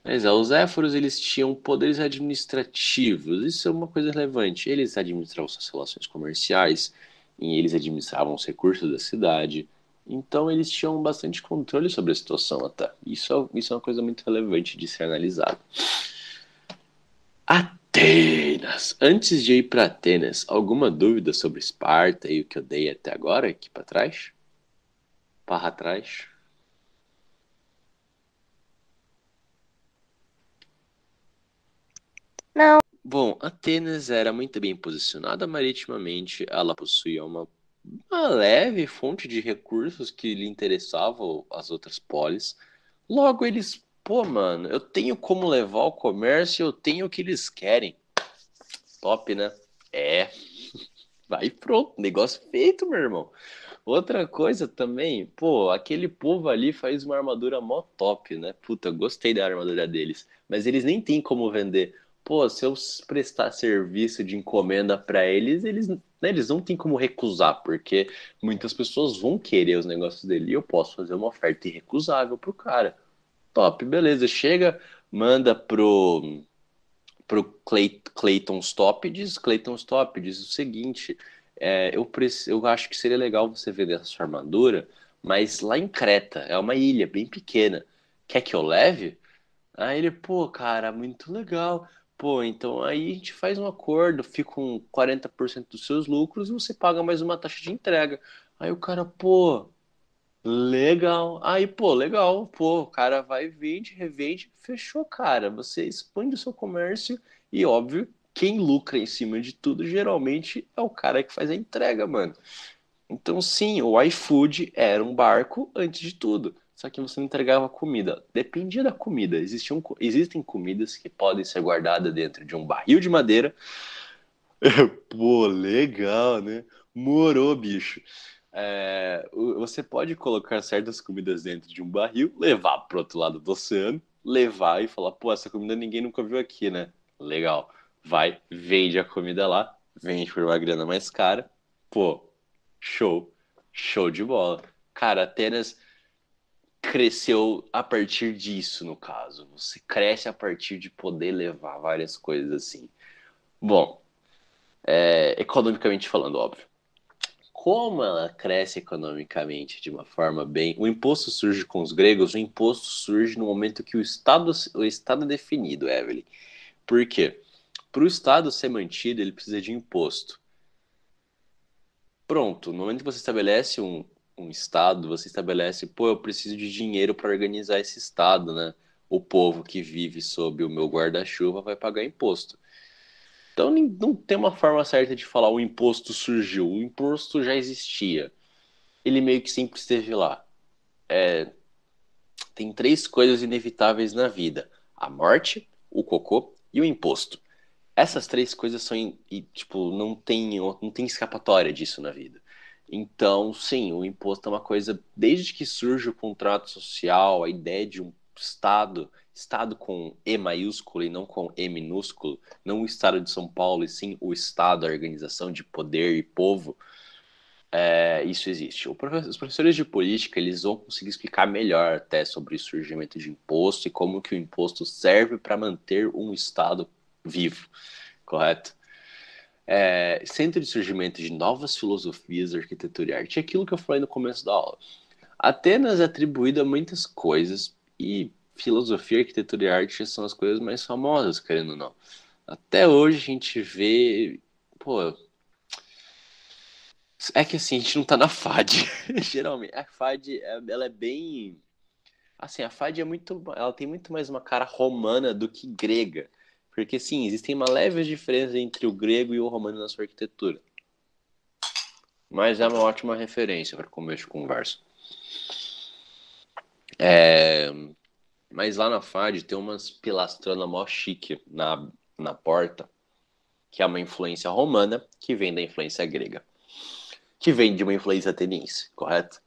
Mas os éforos, eles tinham poderes administrativos, isso é uma coisa relevante. Eles administravam suas relações comerciais, e eles administravam os recursos da cidade, Então eles tinham bastante controle sobre a situação até. Isso é uma coisa muito relevante de ser analisado. Atenas! Antes de ir para Atenas, alguma dúvida sobre Esparta e o que eu dei até agora, aqui para trás? Para trás? Não, Bom, Atenas era muito bem posicionada maritimamente, ela possuía uma leve fonte de recursos que lhe interessavam às outras polis. Logo, eles, pô, mano, eu tenho como levar o comércio, eu tenho o que eles querem. Top, né? É, vai pronto, negócio feito, meu irmão. Outra coisa também, pô, aquele povo ali faz uma armadura mó top, né? Puta, eu gostei da armadura deles. Mas eles nem têm como vender. Pô, se eu prestar serviço de encomenda pra eles, eles não têm como recusar, porque muitas pessoas vão querer os negócios dele. E eu posso fazer uma oferta irrecusável pro cara. Top, beleza. Chega, manda pro Clayton Stop diz o seguinte, eu acho que seria legal você vender essa sua armadura, mas lá em Creta, é uma ilha bem pequena. Quer que eu leve? Aí ele, pô, cara, muito legal. Pô, então aí a gente faz um acordo, fica com 40% dos seus lucros e você paga mais uma taxa de entrega. Aí o cara, pô, legal. Aí, pô, legal. Pô, o cara vai, vende, revende, fechou, cara. Você expande o seu comércio e, óbvio, quem lucra em cima de tudo geralmente é o cara que faz a entrega, mano. Então, sim, o iFood era um barco antes de tudo. Só que você não entregava comida. Dependia da comida. Existem comidas que podem ser guardadas dentro de um barril de madeira. Pô, legal, né? Morou, bicho. Você pode colocar certas comidas dentro de um barril, levar pro outro lado do oceano, levar e falar, pô, essa comida ninguém nunca viu aqui, né? Legal. Vai, vende a comida lá, vende por uma grana mais cara. Pô, show. Show de bola. Cara, Atenas cresceu a partir disso, no caso. Você cresce a partir de poder levar várias coisas assim. Bom, economicamente falando, óbvio. Como ela cresce economicamente de uma forma bem. O imposto surge com os gregos, o imposto surge no momento que o Estado é definido, Evelyn. Por quê? Para o Estado ser mantido, ele precisa de imposto. Pronto, no momento que você estabelece um Estado, você estabelece, pô, eu preciso de dinheiro para organizar esse Estado, né? O povo que vive sob o meu guarda-chuva vai pagar imposto. Então não tem uma forma certa de falar o imposto surgiu, o imposto já existia. Ele meio que sempre esteve lá. Tem três coisas inevitáveis na vida: a morte, o cocô e o imposto. Essas três coisas tipo, não tem escapatória disso na vida. Então, sim, o imposto é uma coisa, desde que surge o contrato social, a ideia de um Estado com E maiúsculo e não com E minúsculo, não o Estado de São Paulo, e sim o Estado, a organização de poder e povo, isso existe. Os professores de política, eles vão conseguir explicar melhor até sobre o surgimento de imposto e como que o imposto serve para manter um Estado vivo, correto? Centro de surgimento de novas filosofias, arquitetura e arte, é aquilo que eu falei no começo da aula. Atenas é atribuída a muitas coisas e filosofia, arquitetura e arte são as coisas mais famosas, querendo ou não. Até hoje a gente vê, pô, é que assim, a gente não tá na FAD. Geralmente, a FAD, ela é bem. Assim, a FAD é muito. Ela tem muito mais uma cara romana do que grega. Porque, sim, existem uma leve diferença entre o grego e o romano na sua arquitetura. Mas é uma ótima referência para começo de conversa. Mas lá na FAD tem umas pilastrona mó chique na porta, que é uma influência romana que vem da influência grega. Que vem de uma influência ateniense, correto?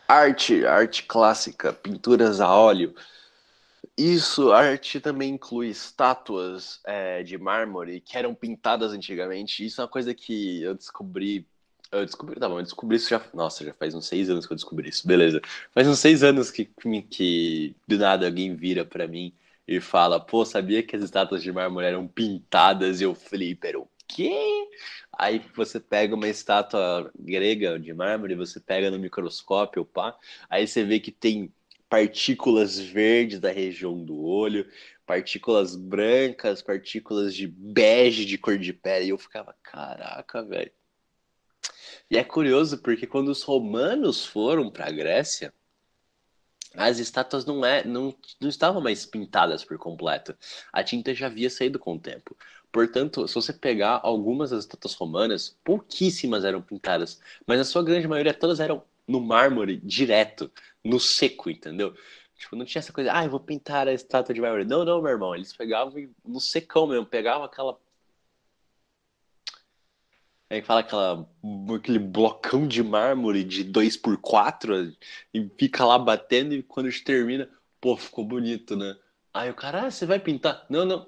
Arte clássica, pinturas a óleo. Isso, a arte também inclui estátuas de mármore que eram pintadas antigamente. Isso é uma coisa que eu descobri. Tá bom, eu descobri isso já. Nossa, já faz uns 6 anos que eu descobri isso, beleza. Faz uns 6 anos que do nada alguém vira pra mim e fala: pô, sabia que as estátuas de mármore eram pintadas? E eu falei: pera, quê? Aí você pega uma estátua grega de mármore, você pega no microscópio, pá, aí você vê que tem partículas verdes da região do olho, partículas brancas, partículas de bege de cor de pele, e eu ficava, caraca, velho. E é curioso porque quando os romanos foram para a Grécia, as estátuas não estavam mais pintadas por completo. A tinta já havia saído com o tempo. Portanto, se você pegar algumas das estátuas romanas, pouquíssimas eram pintadas, mas a sua grande maioria todas eram no mármore direto, no seco, entendeu? Tipo, não tinha essa coisa, eu vou pintar a estátua de mármore. Não, não, meu irmão, eles pegavam no secão mesmo, pegavam aí fala aquele blocão de mármore de 2x4 e fica lá batendo e quando termina, pô, ficou bonito, né? Aí o cara, você vai pintar? Não, não.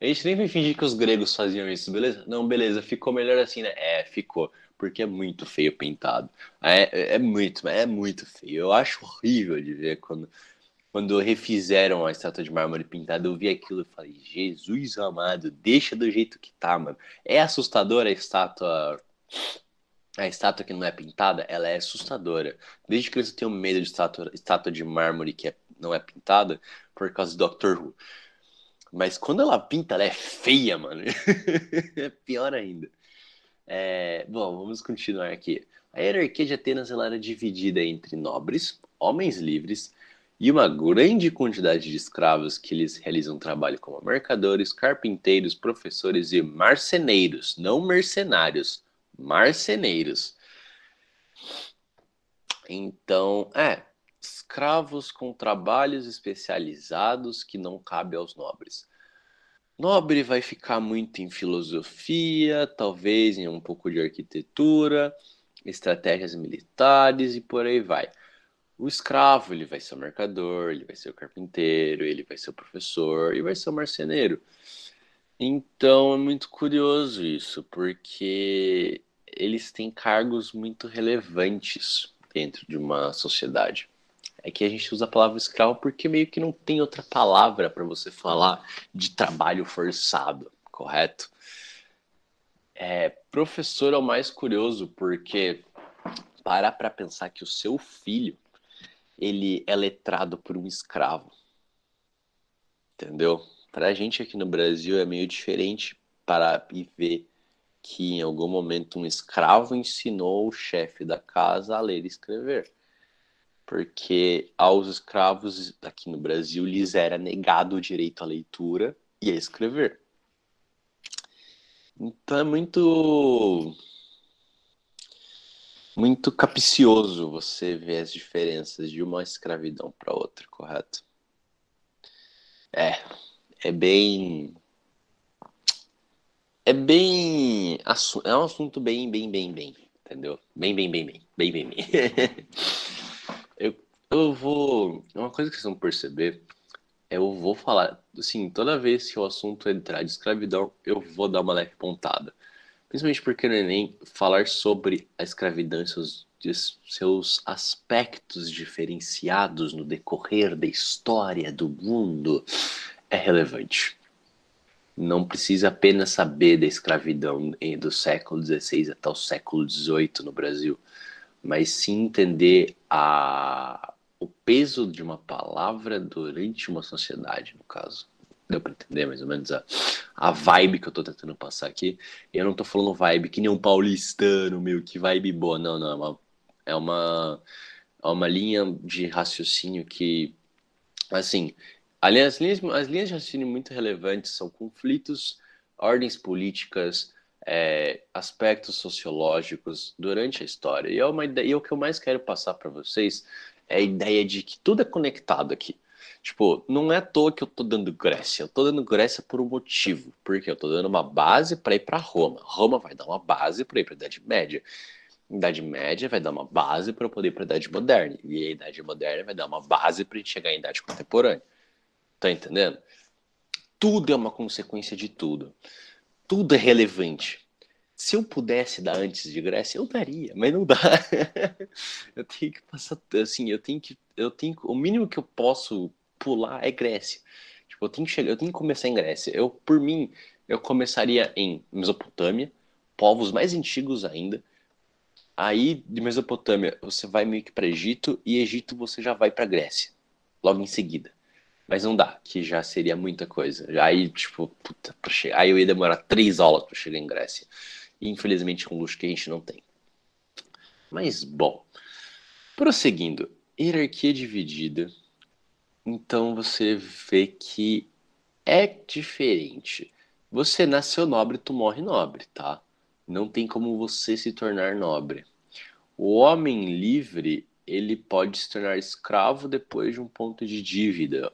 A gente nem vai fingir que os gregos faziam isso, beleza? Não, beleza, ficou melhor assim, né? É, ficou. Porque é muito feio pintado. É muito feio. Eu acho horrível de ver quando refizeram a estátua de mármore pintada, eu vi aquilo e falei, Jesus amado, deixa do jeito que tá, mano. É assustador a estátua que não é pintada, ela é assustadora. Desde que eu tenho medo de estátua de mármore que não é pintada, por causa do Doctor Who. Mas quando ela pinta, ela é feia, mano. É pior ainda. Bom, vamos continuar aqui. A hierarquia de Atenas ela era dividida entre nobres, homens livres e uma grande quantidade de escravos que eles realizam trabalho como mercadores, carpinteiros, professores e marceneiros, não mercenários, marceneiros. Então, escravos com trabalhos especializados que não cabe aos nobres. Nobre vai ficar muito em filosofia, talvez em um pouco de arquitetura, estratégias militares e por aí vai. O escravo, ele vai ser o mercador, ele vai ser o carpinteiro, ele vai ser o professor e vai ser o marceneiro. Então é muito curioso isso, porque eles têm cargos muito relevantes dentro de uma sociedade. É que a gente usa a palavra escravo porque meio que não tem outra palavra para você falar de trabalho forçado, correto? Professor é o mais curioso porque para pensar que o seu filho ele é letrado por um escravo, entendeu? Para a gente aqui no Brasil é meio diferente para e ver que em algum momento um escravo ensinou o chefe da casa a ler e escrever. Porque aos escravos aqui no Brasil lhes era negado o direito à leitura e a escrever. Então é muito capcioso você ver as diferenças de uma escravidão para outra, correto? É, é bem é um assunto bem, entendeu? Bem. Eu, eu vou, uma coisa que vocês vão perceber, eu vou falar, assim, toda vez que o assunto entrar de escravidão, eu vou dar uma leve pontada. Principalmente porque no Enem, falar sobre a escravidão e seus aspectos diferenciados no decorrer da história do mundo é relevante. Não precisa apenas saber da escravidão do século XVI até o século XVIII no Brasil, mas sim entender o peso de uma palavra durante uma sociedade, no caso. Deu pra entender mais ou menos a vibe que eu tô tentando passar aqui? Eu não tô falando vibe que nem um paulistano, meu, que vibe boa. Não, não, é uma, é uma linha de raciocínio que, assim, as linhas de raciocínio muito relevantes são conflitos, ordens políticas, aspectos sociológicos durante a história. E o que eu mais quero passar para vocês é a ideia de que tudo é conectado aqui. Tipo, não é à toa que eu tô dando Grécia. Eu tô dando Grécia por um motivo. Porque eu tô dando uma base para ir para Roma. Roma vai dar uma base para ir para a Idade Média. Idade Média vai dar uma base para eu poder ir para a Idade Moderna. E a Idade Moderna vai dar uma base para a gente chegar à Idade Contemporânea. Tá entendendo? Tudo é uma consequência de tudo. Tudo é relevante. Se eu pudesse dar antes de Grécia, eu daria, mas não dá. Eu tenho que passar, assim, o mínimo que eu posso pular é Grécia. Tipo, eu tenho que começar em Grécia. Por mim, Eu começaria em Mesopotâmia, povos mais antigos ainda. Aí, de Mesopotâmia, você vai meio que para Egito, e Egito você já vai para Grécia, logo em seguida. Mas não dá, que já seria muita coisa. Aí, tipo, puta, aí eu ia demorar 3 aulas para chegar em Grécia. E, infelizmente, é um luxo que a gente não tem. Mas, bom, prosseguindo, hierarquia dividida. Então você vê que é diferente. Você nasceu nobre, tu morre nobre, tá? Não tem como você se tornar nobre. O homem livre, ele pode se tornar escravo depois de um ponto de dívida.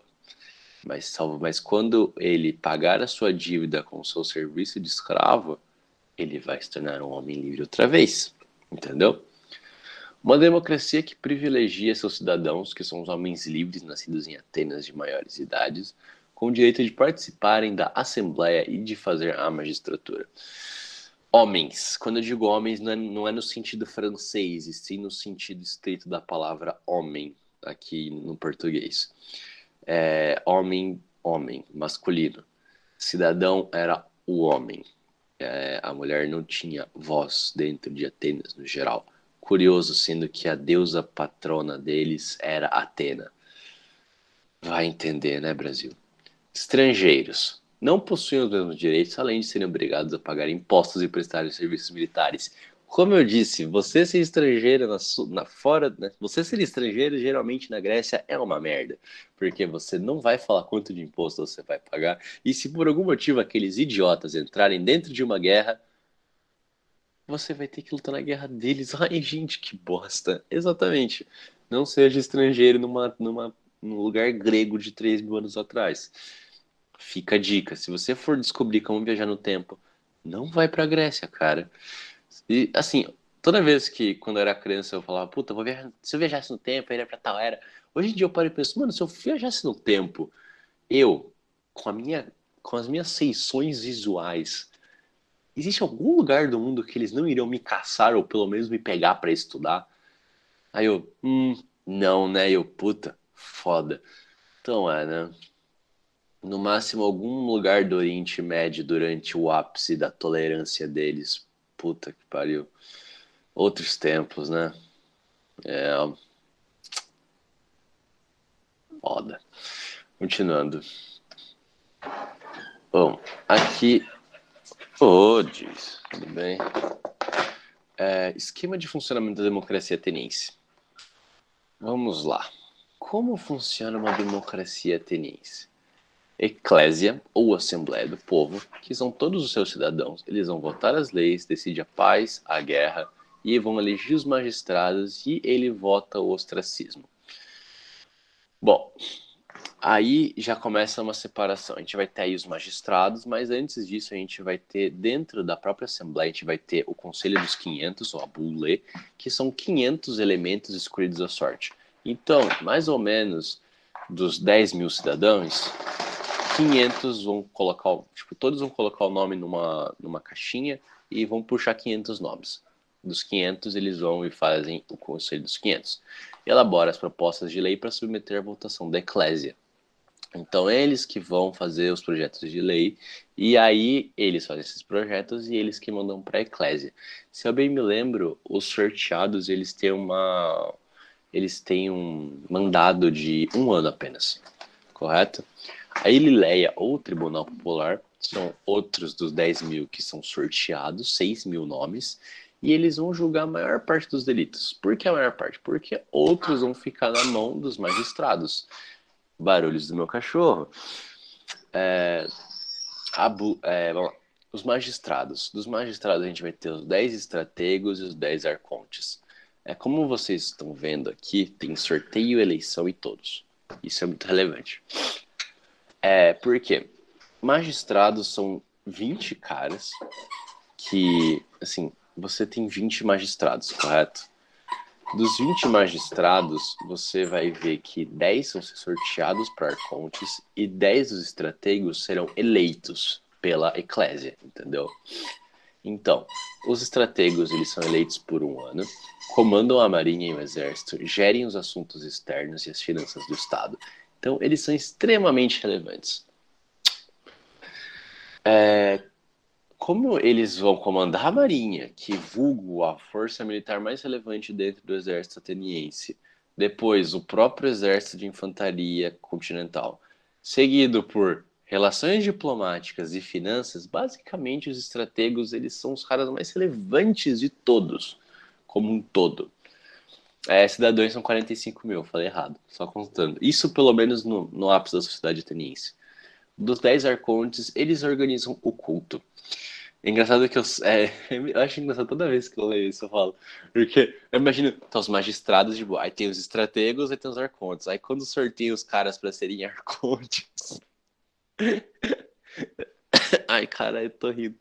Mas quando ele pagar a sua dívida com o seu serviço de escravo, ele vai se tornar um homem livre outra vez. Entendeu? Uma democracia que privilegia seus cidadãos, que são os homens livres nascidos em Atenas de maiores idades, com o direito de participarem da assembleia e de fazer a magistratura. Homens, quando eu digo homens, não é no sentido francês, e sim no sentido estrito da palavra homem, aqui no português. Homem, homem, masculino. Cidadão era o homem. A mulher não tinha voz dentro de Atenas, no geral. Curioso, sendo que a deusa patrona deles era Atena. Vai entender, né, Brasil? Estrangeiros. Não possuem os mesmos direitos, além de serem obrigados a pagar impostos e prestarem serviços militares. Como eu disse, você ser estrangeiro você ser estrangeiro geralmente na Grécia é uma merda, porque você não vai falar quanto de imposto você vai pagar, e se por algum motivo aqueles idiotas entrarem dentro de uma guerra, você vai ter que lutar na guerra deles. Ai, gente, que bosta. Exatamente. Não seja estrangeiro num lugar grego de 3.000 anos atrás. Fica a dica. Se você for descobrir como viajar no tempo, não vai pra Grécia, cara. E, assim, toda vez que, quando eu era criança, eu falava, puta, se eu viajasse no tempo, eu iria pra tal era. Hoje em dia eu paro e penso, mano, se eu viajasse no tempo, eu, com a minha, com as minhas feições visuais, existe algum lugar do mundo que eles não iriam me caçar ou pelo menos me pegar pra estudar? Aí eu, não, né? Eu, puta, foda. Então né? No máximo algum lugar do Oriente Médio durante o ápice da tolerância deles. Puta que pariu. Outros tempos, né? É, foda. Continuando. Bom, aqui. Ô, diz. Tudo bem? Esquema de funcionamento da democracia ateniense. Vamos lá. Como funciona uma democracia ateniense? Eclésia, ou Assembleia do Povo, que são todos os seus cidadãos, eles vão votar as leis, decide a paz, a guerra, e vão eleger os magistrados, e ele vota o ostracismo. Bom, aí já começa uma separação. A gente vai ter aí os magistrados, mas antes disso a gente vai ter, dentro da própria Assembleia, a gente vai ter o Conselho dos 500, ou a Boulé, que são 500 elementos escolhidos à sorte. Então, mais ou menos, dos 10.000 cidadãos, 500 vão colocar, tipo, todos vão colocar o nome numa caixinha e vão puxar 500 nomes. Dos 500, eles vão e fazem o Conselho dos 500. Elabora as propostas de lei para submeter à votação da Eclésia. Então, eles que vão fazer os projetos de lei, e aí eles fazem esses projetos e eles que mandam para a Eclésia. Se eu bem me lembro, os sorteados, eles têm um mandado de 1 ano apenas, correto? A Ilileia, ou Tribunal Popular, são outros dos 10.000 que são sorteados, 6.000 nomes, e eles vão julgar a maior parte dos delitos. Por que a maior parte? Porque outros vão ficar na mão dos magistrados. Barulhos do meu cachorro. Vamos lá. Os magistrados. Dos magistrados a gente vai ter os 10 estrategos e os 10 arcontes. Como vocês estão vendo aqui, tem sorteio, eleição e todos. Isso é muito relevante. Por quê? Magistrados são 20 caras que, assim, você tem 20 magistrados, correto? Dos 20 magistrados, você vai ver que 10 vão ser sorteados para arcontes e 10 dos estrategos serão eleitos pela eclésia, entendeu? Então, os estrategos, eles são eleitos por 1 ano, comandam a marinha e o exército, gerem os assuntos externos e as finanças do Estado. Então, eles são extremamente relevantes. Como eles vão comandar a Marinha, que vulgo a força militar mais relevante dentro do exército ateniense, depois o próprio exército de infantaria continental, seguido por relações diplomáticas e finanças, basicamente os estrategos eles são os caras mais relevantes de todos, como um todo. Cidadãos são 45 mil, falei errado, só contando. Isso pelo menos no ápice da sociedade ateniense. Dos 10 arcontes, eles organizam o culto. É engraçado que eu acho engraçado toda vez que eu leio isso, eu falo. Porque eu imagino, tá os magistrados de boa, aí tem os estrategos, aí tem os arcontes. Aí quando sorteia os caras pra serem arcontes. Ai, cara, eu tô rindo.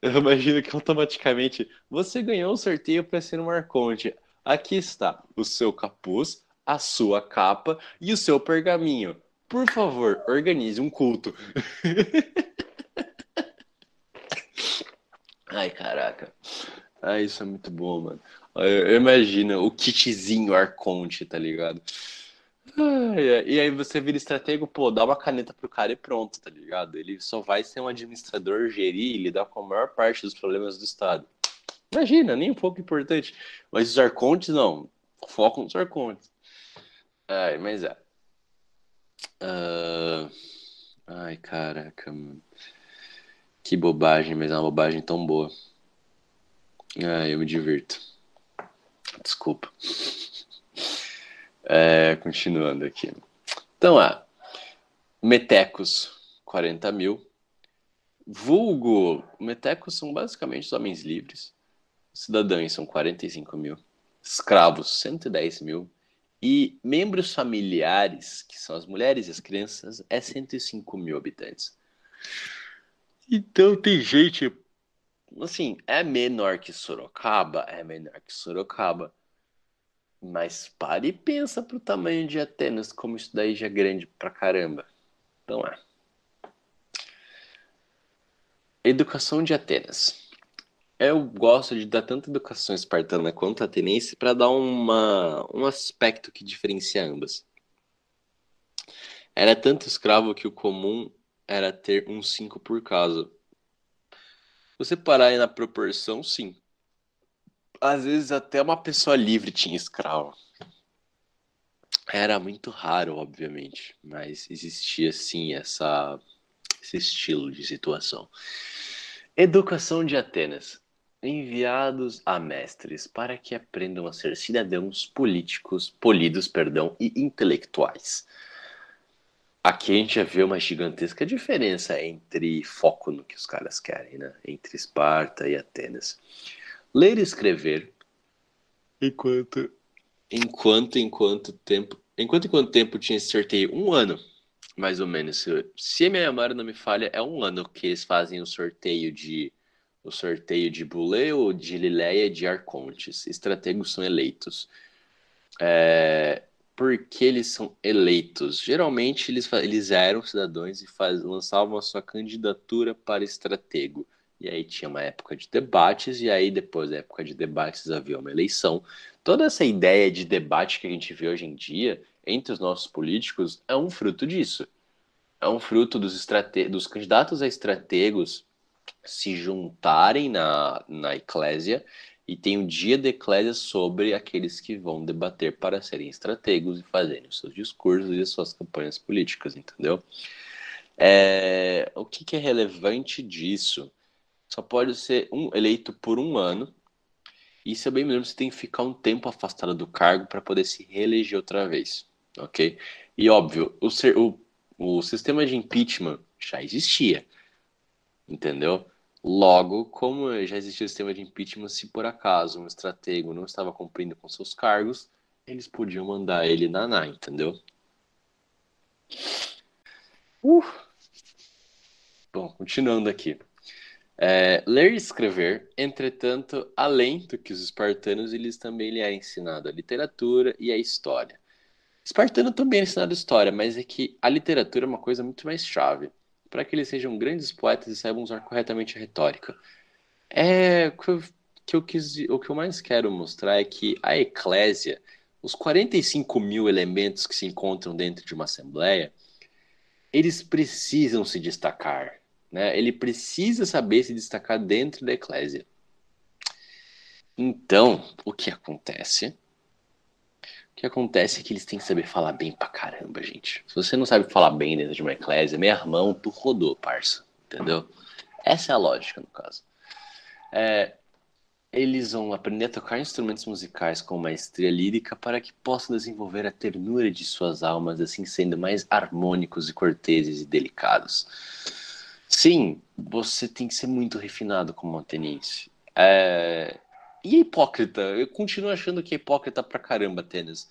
Eu imagino que automaticamente você ganhou o sorteio pra ser um arconte. Aqui está o seu capuz, a sua capa e o seu pergaminho. Por favor, organize um culto. Ai, caraca. Ah, isso é muito bom, mano. Eu imagino o kitzinho Arconte, tá ligado? E aí você vira estratego, pô, dá uma caneta pro cara e pronto, tá ligado? Ele só vai ser um administrador, gerir e lidar com a maior parte dos problemas do Estado. Imagina, nem um pouco importante. Mas os Arcontes, não. Focam nos Arcontes. Ai, mas é. Ah, ai, caraca, mano. Que bobagem, mas é uma bobagem tão boa. Ai, eu me divirto. Desculpa. Continuando aqui. Então, metecos, 40 mil. Vulgo, metecos são basicamente os homens livres. Cidadãos são 45 mil. Escravos, 110 mil. E membros familiares, que são as mulheres e as crianças, é 105 mil habitantes. Então tem gente, assim, é menor que Sorocaba? É menor que Sorocaba. Mas pare e pensa pro tamanho de Atenas, como isso daí já é grande pra caramba. Então Educação de Atenas. Eu gosto de dar tanto educação espartana quanto ateniense para dar um aspecto que diferencia ambas. Era tanto escravo que o comum era ter uns 5 por casa. Você parar aí na proporção, sim. Às vezes até uma pessoa livre tinha escravo. Era muito raro, obviamente, mas existia sim esse estilo de situação. Educação de Atenas. Enviados a mestres para que aprendam a ser cidadãos políticos, polidos, perdão, e intelectuais. Aqui a gente já vê uma gigantesca diferença entre foco no que os caras querem, né? Entre Esparta e Atenas. Ler e escrever enquanto enquanto tempo tinha esse sorteio? Um ano, mais ou menos. Se a minha memória não me falha, é um ano que eles fazem o sorteio de Buleu, de Lileia e de Arcontes. Estrategos são eleitos. Por que eles são eleitos? Geralmente eles eram cidadãos e lançavam a sua candidatura para estratego. E aí tinha uma época de debates, e aí depois da época de debates havia uma eleição. Toda essa ideia de debate que a gente vê hoje em dia entre os nossos políticos é um fruto disso. É um fruto dos candidatos a estrategos se juntarem na eclésia e tem um dia da eclésia sobre aqueles que vão debater para serem estrategos e fazerem os seus discursos e as suas campanhas políticas, entendeu? O que é relevante disso? Só pode ser eleito por um ano, e se eu bem me lembro, você tem que ficar um tempo afastado do cargo para poder se reeleger outra vez, ok? E óbvio, o sistema de impeachment já existia, entendeu? Logo, como já existia o sistema de impeachment, se por acaso um estratego não estava cumprindo com seus cargos, eles podiam mandar ele naná, entendeu? Uh, Bom, continuando aqui. Ler e escrever, entretanto, além do que os espartanos, eles também lhe é ensinado a literatura e a história. Espartano também é ensinado história, mas é que a literatura é uma coisa muito mais chave, para que eles sejam grandes poetas e saibam usar corretamente a retórica. O que eu mais quero mostrar é que a eclésia, os 45 mil elementos que se encontram dentro de uma assembleia, eles precisam se destacar. né? Ele precisa saber se destacar dentro da eclésia. Então, o que acontece? O que acontece é que eles têm que saber falar bem pra caramba, gente. Se você não sabe falar bem dentro de uma eclésia, meia mão, tu rodou, parça. Entendeu? Essa é a lógica, no caso. Eles vão aprender a tocar instrumentos musicais com maestria lírica para que possam desenvolver a ternura de suas almas, assim sendo mais harmônicos e corteses e delicados. Sim, você tem que ser muito refinado como ateniense. E hipócrita? Eu continuo achando que é hipócrita pra caramba, Atenas.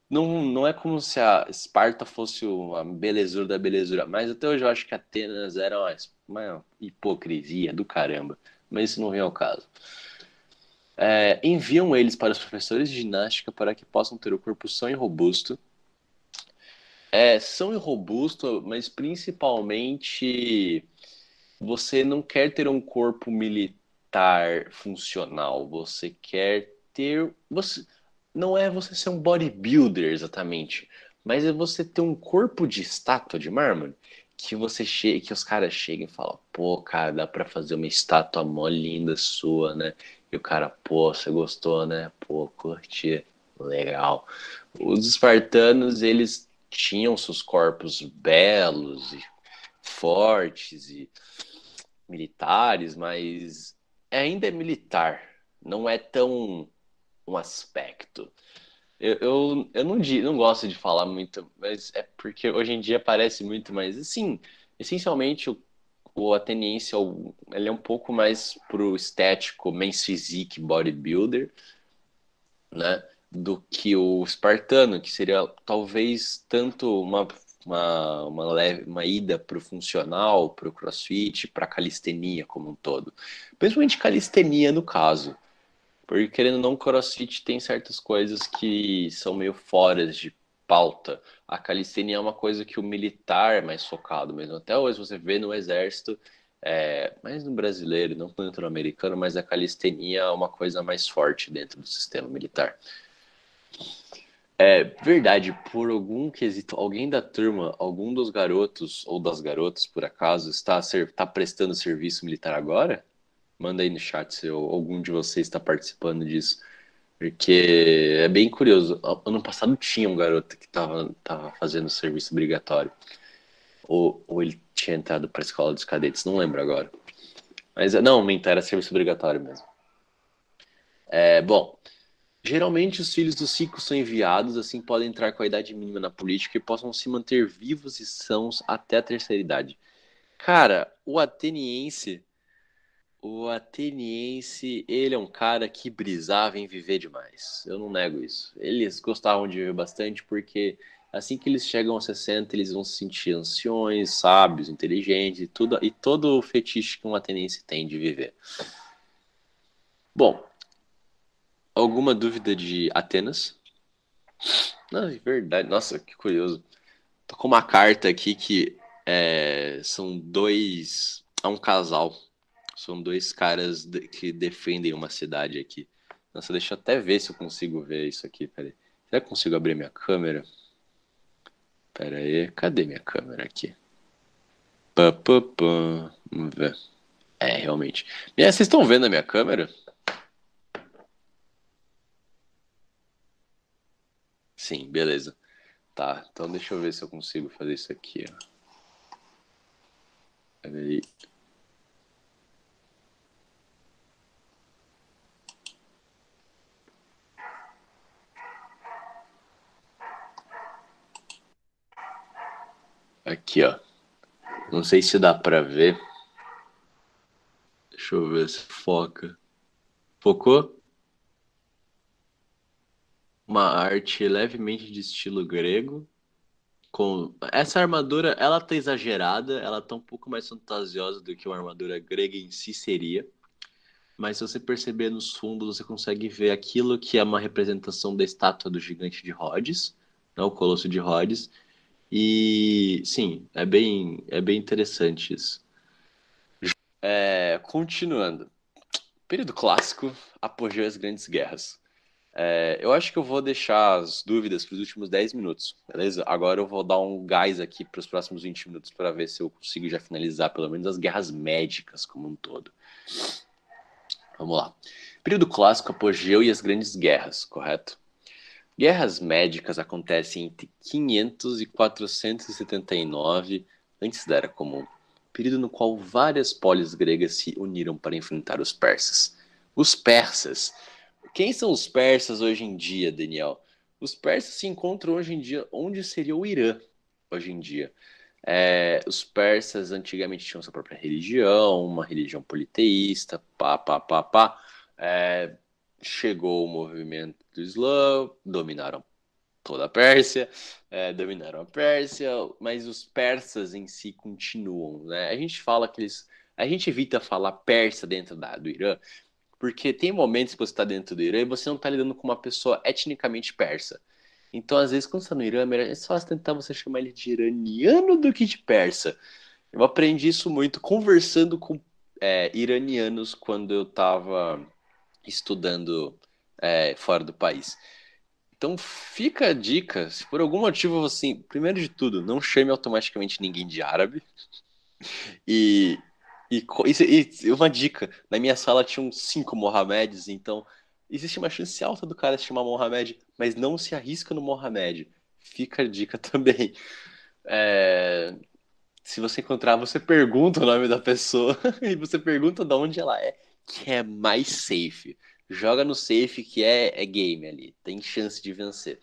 Não é como se a Esparta fosse uma belezura da belezura, mas até hoje eu acho que Atenas era uma hipocrisia do caramba. Mas isso não vem ao caso. Enviam eles para os professores de ginástica para que possam ter o corpo são e robusto. São e robusto, mas principalmente você não quer ter um corpo militar funcional. Você quer ter. Não é você ser um bodybuilder exatamente, mas é você ter um corpo de estátua de mármore que os caras chegam e falam, pô, cara, dá pra fazer uma estátua mó linda sua, né? E o cara, pô, você gostou, né? Pô, curti, legal. Os espartanos, eles tinham seus corpos belos e fortes e militares, mas ainda é militar, não é tão um aspecto. Eu não gosto de falar muito, mas é porque hoje em dia parece muito mais assim. Essencialmente, o ateniense ele é um pouco mais pro estético, men's physique, bodybuilder, né? Do que o espartano, que seria talvez tanto uma ida para o funcional, para o crossfit, para a calistenia como um todo. Principalmente calistenia no caso. Porque, querendo ou não, o CrossFit tem certas coisas que são meio fora de pauta. A calistenia é uma coisa que o militar é mais focado mesmo. Até hoje você vê no exército, mais no brasileiro, não tanto no americano, mas a calistenia é uma coisa mais forte dentro do sistema militar. É verdade, por algum quesito, alguém da turma, algum dos garotos ou das garotas, por acaso, está prestando serviço militar agora? Manda aí no chat se algum de vocês está participando disso. Porque é bem curioso. Ano passado tinha um garoto que tava fazendo serviço obrigatório. Ou ele tinha entrado para a escola dos cadetes, não lembro agora. Mas não, mentar era serviço obrigatório mesmo. Bom, geralmente os filhos dos ricos são enviados, assim podem entrar com a idade mínima na política e possam se manter vivos e sãos até a terceira idade. Cara, o ateniense, ele é um cara que brisava em viver demais. Eu não nego isso. Eles gostavam de viver bastante porque assim que eles chegam aos 60, eles vão se sentir anciões, sábios, inteligentes e todo o fetiche que um ateniense tem de viver. Bom, alguma dúvida de Atenas? Não, é verdade. Nossa, que curioso. Tô com uma carta aqui que são dois. É um casal. São dois caras que defendem uma cidade aqui. Nossa, deixa eu até ver se eu consigo ver isso aqui. Peraí. Será que eu consigo abrir minha câmera? Pera aí. Cadê minha câmera aqui? Pá, pá, pá. Vamos ver. Realmente. Vocês estão vendo a minha câmera? Sim, beleza. Tá, então deixa eu ver se eu consigo fazer isso aqui, ó. Peraí. Aqui, ó. Não sei se dá pra ver. Deixa eu ver se foca. Focou? Uma arte levemente de estilo grego. Com essa armadura, ela tá exagerada, ela tá um pouco mais fantasiosa do que uma armadura grega em si seria. Mas se você perceber nos fundos, você consegue ver aquilo que é uma representação da estátua do gigante de Rhodes, né, o Colosso de Rhodes. E sim, é bem interessante isso. Continuando. Período clássico, apogeu as grandes guerras. Eu acho que eu vou deixar as dúvidas para os últimos 10 minutos, beleza? Agora eu vou dar um gás aqui para os próximos 20 minutos para ver se eu consigo já finalizar pelo menos as guerras médicas como um todo. Vamos lá. Período clássico, apogeu e as grandes guerras, correto? Guerras médicas acontecem entre 500 e 479 antes da Era Comum, período no qual várias polis gregas se uniram para enfrentar os persas. Os persas. Quem são os persas hoje em dia, Daniel? Os persas se encontram hoje em dia onde seria o Irã, hoje em dia. Os persas antigamente tinham sua própria religião, uma religião politeísta, pá, pá, pá, pá. Chegou o movimento do Islã, dominaram toda a Pérsia, dominaram a Pérsia, mas os persas em si continuam, né? A gente fala que a gente evita falar persa dentro do Irã, porque tem momentos que você está dentro do Irã e você não está lidando com uma pessoa etnicamente persa. Então, às vezes, quando você está no Irã, é só tentar você chamar ele de iraniano do que de persa. Eu aprendi isso muito conversando com iranianos quando eu estava estudando fora do país. Então fica a dica, se por algum motivo assim, primeiro de tudo, não chame automaticamente ninguém de árabe. E, e uma dica, na minha sala tinham 5 Mohamedes, então existe uma chance alta do cara se chamar Mohamed, mas não se arrisca no Mohamed. Fica a dica também. É, Se você encontrar, você pergunta o nome da pessoa e você pergunta de onde ela é, que é mais safe. Joga no safe que é game ali, tem chance de vencer.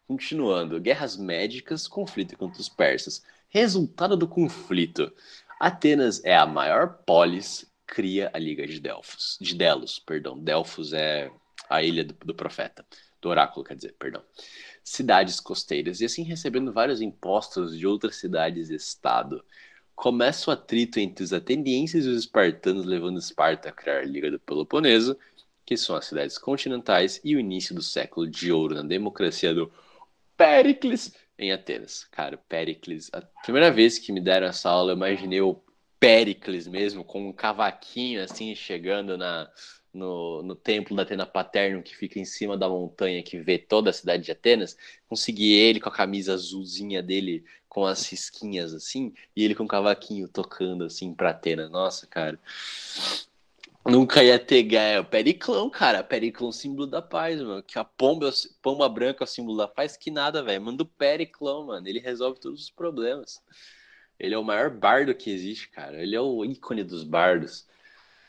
Continuando, guerras médicas, conflito contra os persas. Resultado do conflito. Atenas é a maior polis, cria a Liga de Delfos. De Delos, perdão. Delfos é a ilha do profeta. Do oráculo, quer dizer, perdão. Cidades costeiras, e assim recebendo vários impostos de outras cidades-estado. Começa o atrito entre os atenienses e os espartanos, levando Esparta a criar a Liga do Peloponeso, que são as cidades continentais, e o início do século de ouro na democracia do Péricles em Atenas. Cara, Péricles, a primeira vez que me deram essa aula, eu imaginei o Péricles mesmo, com um cavaquinho assim, chegando no templo da Atena Paterno, que fica em cima da montanha, que vê toda a cidade de Atenas. Consegui ele com a camisa azulzinha dele, com as risquinhas assim, e ele com o cavaquinho tocando assim pra Atenas. Nossa, cara. Nunca ia ter o Periclão, cara. Periclão, símbolo da paz, mano. Que a pomba branca é o símbolo da paz. Que nada, velho. Manda o Periclão, mano. Ele resolve todos os problemas. Ele é o maior bardo que existe, cara. Ele é o ícone dos bardos.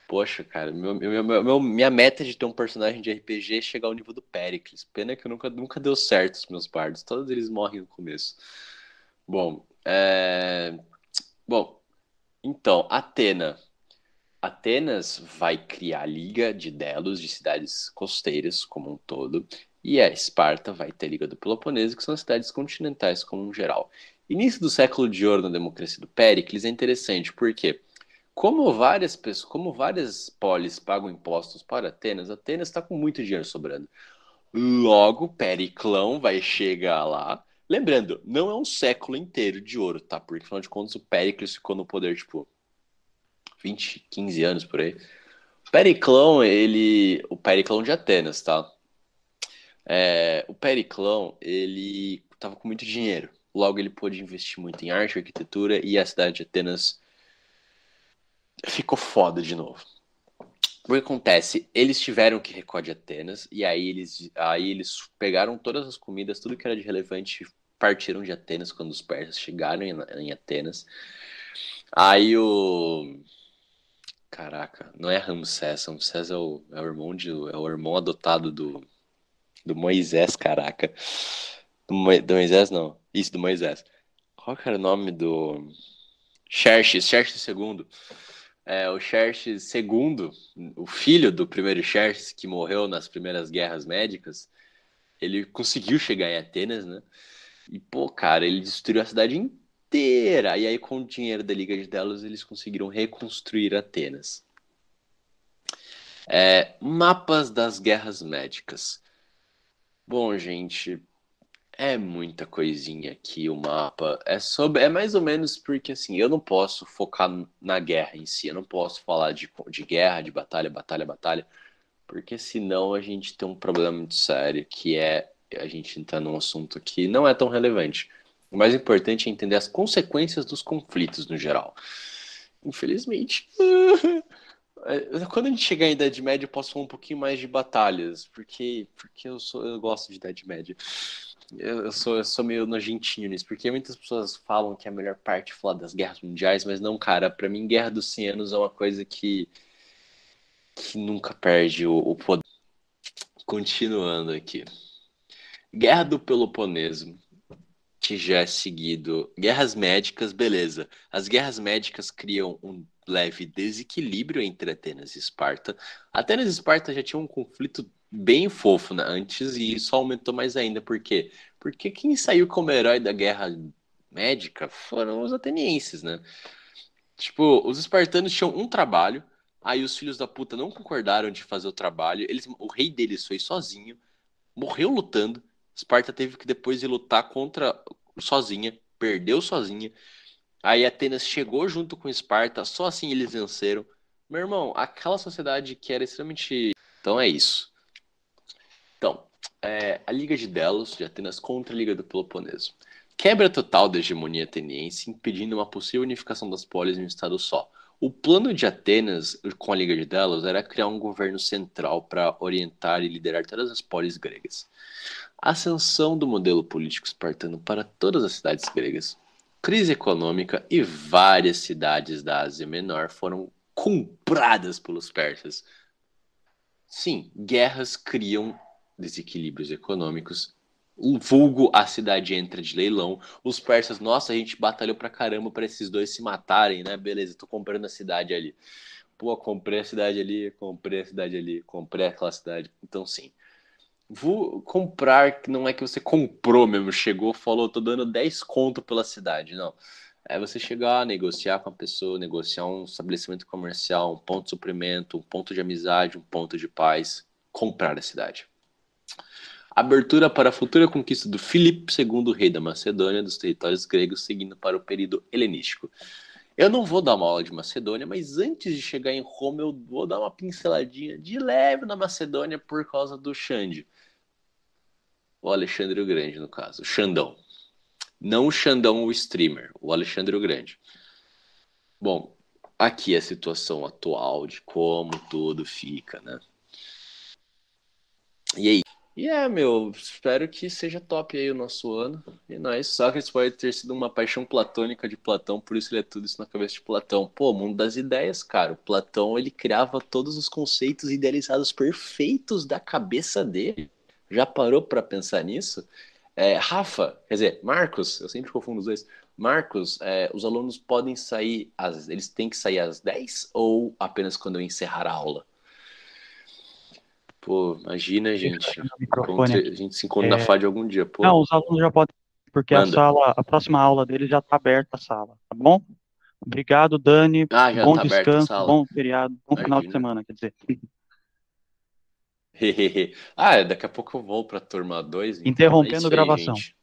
Poxa, cara, minha meta de ter um personagem de RPG é chegar ao nível do Pericles. Pena que eu nunca deu certo os meus bardos. Todos eles morrem no começo. Bom, Bom, então, Atenas vai criar a Liga de Delos, de cidades costeiras como um todo, e a Esparta vai ter a Liga do Peloponeso, que são cidades continentais como um geral. Início do século de ouro na democracia do Péricles é interessante, porque como várias polis pagam impostos para Atenas, Atenas está com muito dinheiro sobrando. Logo, Periclão vai chegar lá. Lembrando, não é um século inteiro de ouro, tá? Porque, afinal de contas, o Péricles ficou no poder, tipo, 20, 15 anos por aí. O Periclão de Atenas, tá? O Periclão, ele tava com muito dinheiro. Logo, ele pôde investir muito em arte, arquitetura, e a cidade de Atenas ficou foda de novo. O que acontece? Eles tiveram que recuar de Atenas, e aí eles pegaram todas as comidas, tudo que era de relevante, partiram de Atenas quando os persas chegaram em Atenas. Aí o Caraca, não é Ramsés. Ramsés é o irmão adotado do Moisés, caraca. Do Moisés, não. Isso, do Moisés. Qual que era o nome do... Xerxes segundo. O Xerxes segundo, o filho do primeiro Xerxes, que morreu nas primeiras guerras médicas, ele conseguiu chegar em Atenas, né? E, pô, cara, ele destruiu a cidade inteira. E aí, com o dinheiro da Liga de Delos, eles conseguiram reconstruir Atenas. Mapas das guerras médicas. Bom, gente, é muita coisinha aqui o mapa. É mais ou menos porque assim, eu não posso focar na guerra em si, eu não posso falar de guerra, de batalha, batalha, batalha, porque senão a gente tem um problema muito sério, que é a gente entrar num assunto que não é tão relevante. O mais importante é entender as consequências dos conflitos no geral. Infelizmente, quando a gente chegar em Idade Média, eu posso falar um pouquinho mais de batalhas, porque eu gosto de Idade Média. Eu sou meio nojentinho nisso, porque muitas pessoas falam que a melhor parte é falar das guerras mundiais, mas não, cara, pra mim, Guerra dos 100 Anos é uma coisa que nunca perde o poder. Continuando aqui. Guerra do Peloponeso, que já é seguido. Guerras médicas, beleza. As guerras médicas criam um leve desequilíbrio entre Atenas e Esparta. Atenas e Esparta já tinham um conflito bem fofo, né, antes, e isso aumentou mais ainda. Por quê? Porque quem saiu como herói da guerra médica foram os atenienses, né? Tipo, os espartanos tinham um trabalho, aí os filhos da puta não concordaram de fazer o trabalho, o rei deles foi sozinho, morreu lutando. Esparta teve que depois ir lutar contra sozinha, perdeu sozinha. Aí Atenas chegou junto com Esparta, só assim eles venceram. Meu irmão, aquela sociedade que era extremamente. Então é isso. Então, a Liga de Delos de Atenas contra a Liga do Peloponeso. Quebra total da hegemonia ateniense, impedindo uma possível unificação das polis em um estado só. O plano de Atenas com a Liga de Delos era criar um governo central para orientar e liderar todas as polis gregas. A ascensão do modelo político espartano para todas as cidades gregas, crise econômica e várias cidades da Ásia Menor foram compradas pelos persas. Sim, guerras criam desequilíbrios econômicos. O vulgo, a cidade entra de leilão. Os persas, nossa, a gente batalhou pra caramba pra esses dois se matarem, né? Beleza, tô comprando a cidade ali. Pô, comprei a cidade ali, comprei a cidade ali, comprei aquela cidade. Então, sim. Vou comprar, que não é que você comprou mesmo, chegou, falou, tô dando 10 conto pela cidade. Não. É você chegar, negociar com a pessoa, negociar um estabelecimento comercial, um ponto de suprimento, um ponto de amizade, um ponto de paz, comprar a cidade. Abertura para a futura conquista do Filipe II, rei da Macedônia, dos territórios gregos, seguindo para o período helenístico. Eu não vou dar uma aula de Macedônia, mas antes de chegar em Roma, eu vou dar uma pinceladinha de leve na Macedônia por causa do Xande. O Alexandre o Grande, no caso. O Xandão. Não o Xandão, o streamer. O Alexandre o Grande. Bom, aqui é a situação atual de como tudo fica, né? E aí? Meu, espero que seja top aí o nosso ano. E nós, Sócrates pode ter sido uma paixão platônica de Platão, por isso ele é tudo isso na cabeça de Platão. Pô, mundo das ideias, cara. O Platão, ele criava todos os conceitos idealizados perfeitos da cabeça dele. Já parou pra pensar nisso? Rafa, quer dizer, Marcos, eu sempre confundo os dois. Marcos, os alunos podem sair, eles têm que sair às 10 ou apenas quando eu encerrar a aula? Pô, imagina, Deixa eu gente. ver no microfone A aqui. gente se encontra na É, FAD algum dia, não, pô. os alunos já podem, porque Manda. a próxima aula deles já está aberta a sala, tá bom? Obrigado, Dani. Ah, já Bom tá aberta a descanso, sala. bom feriado, bom final de Imagina. semana, quer dizer. Daqui a pouco eu vou pra turma 2, então é Interrompendo isso aí, gravação. gente.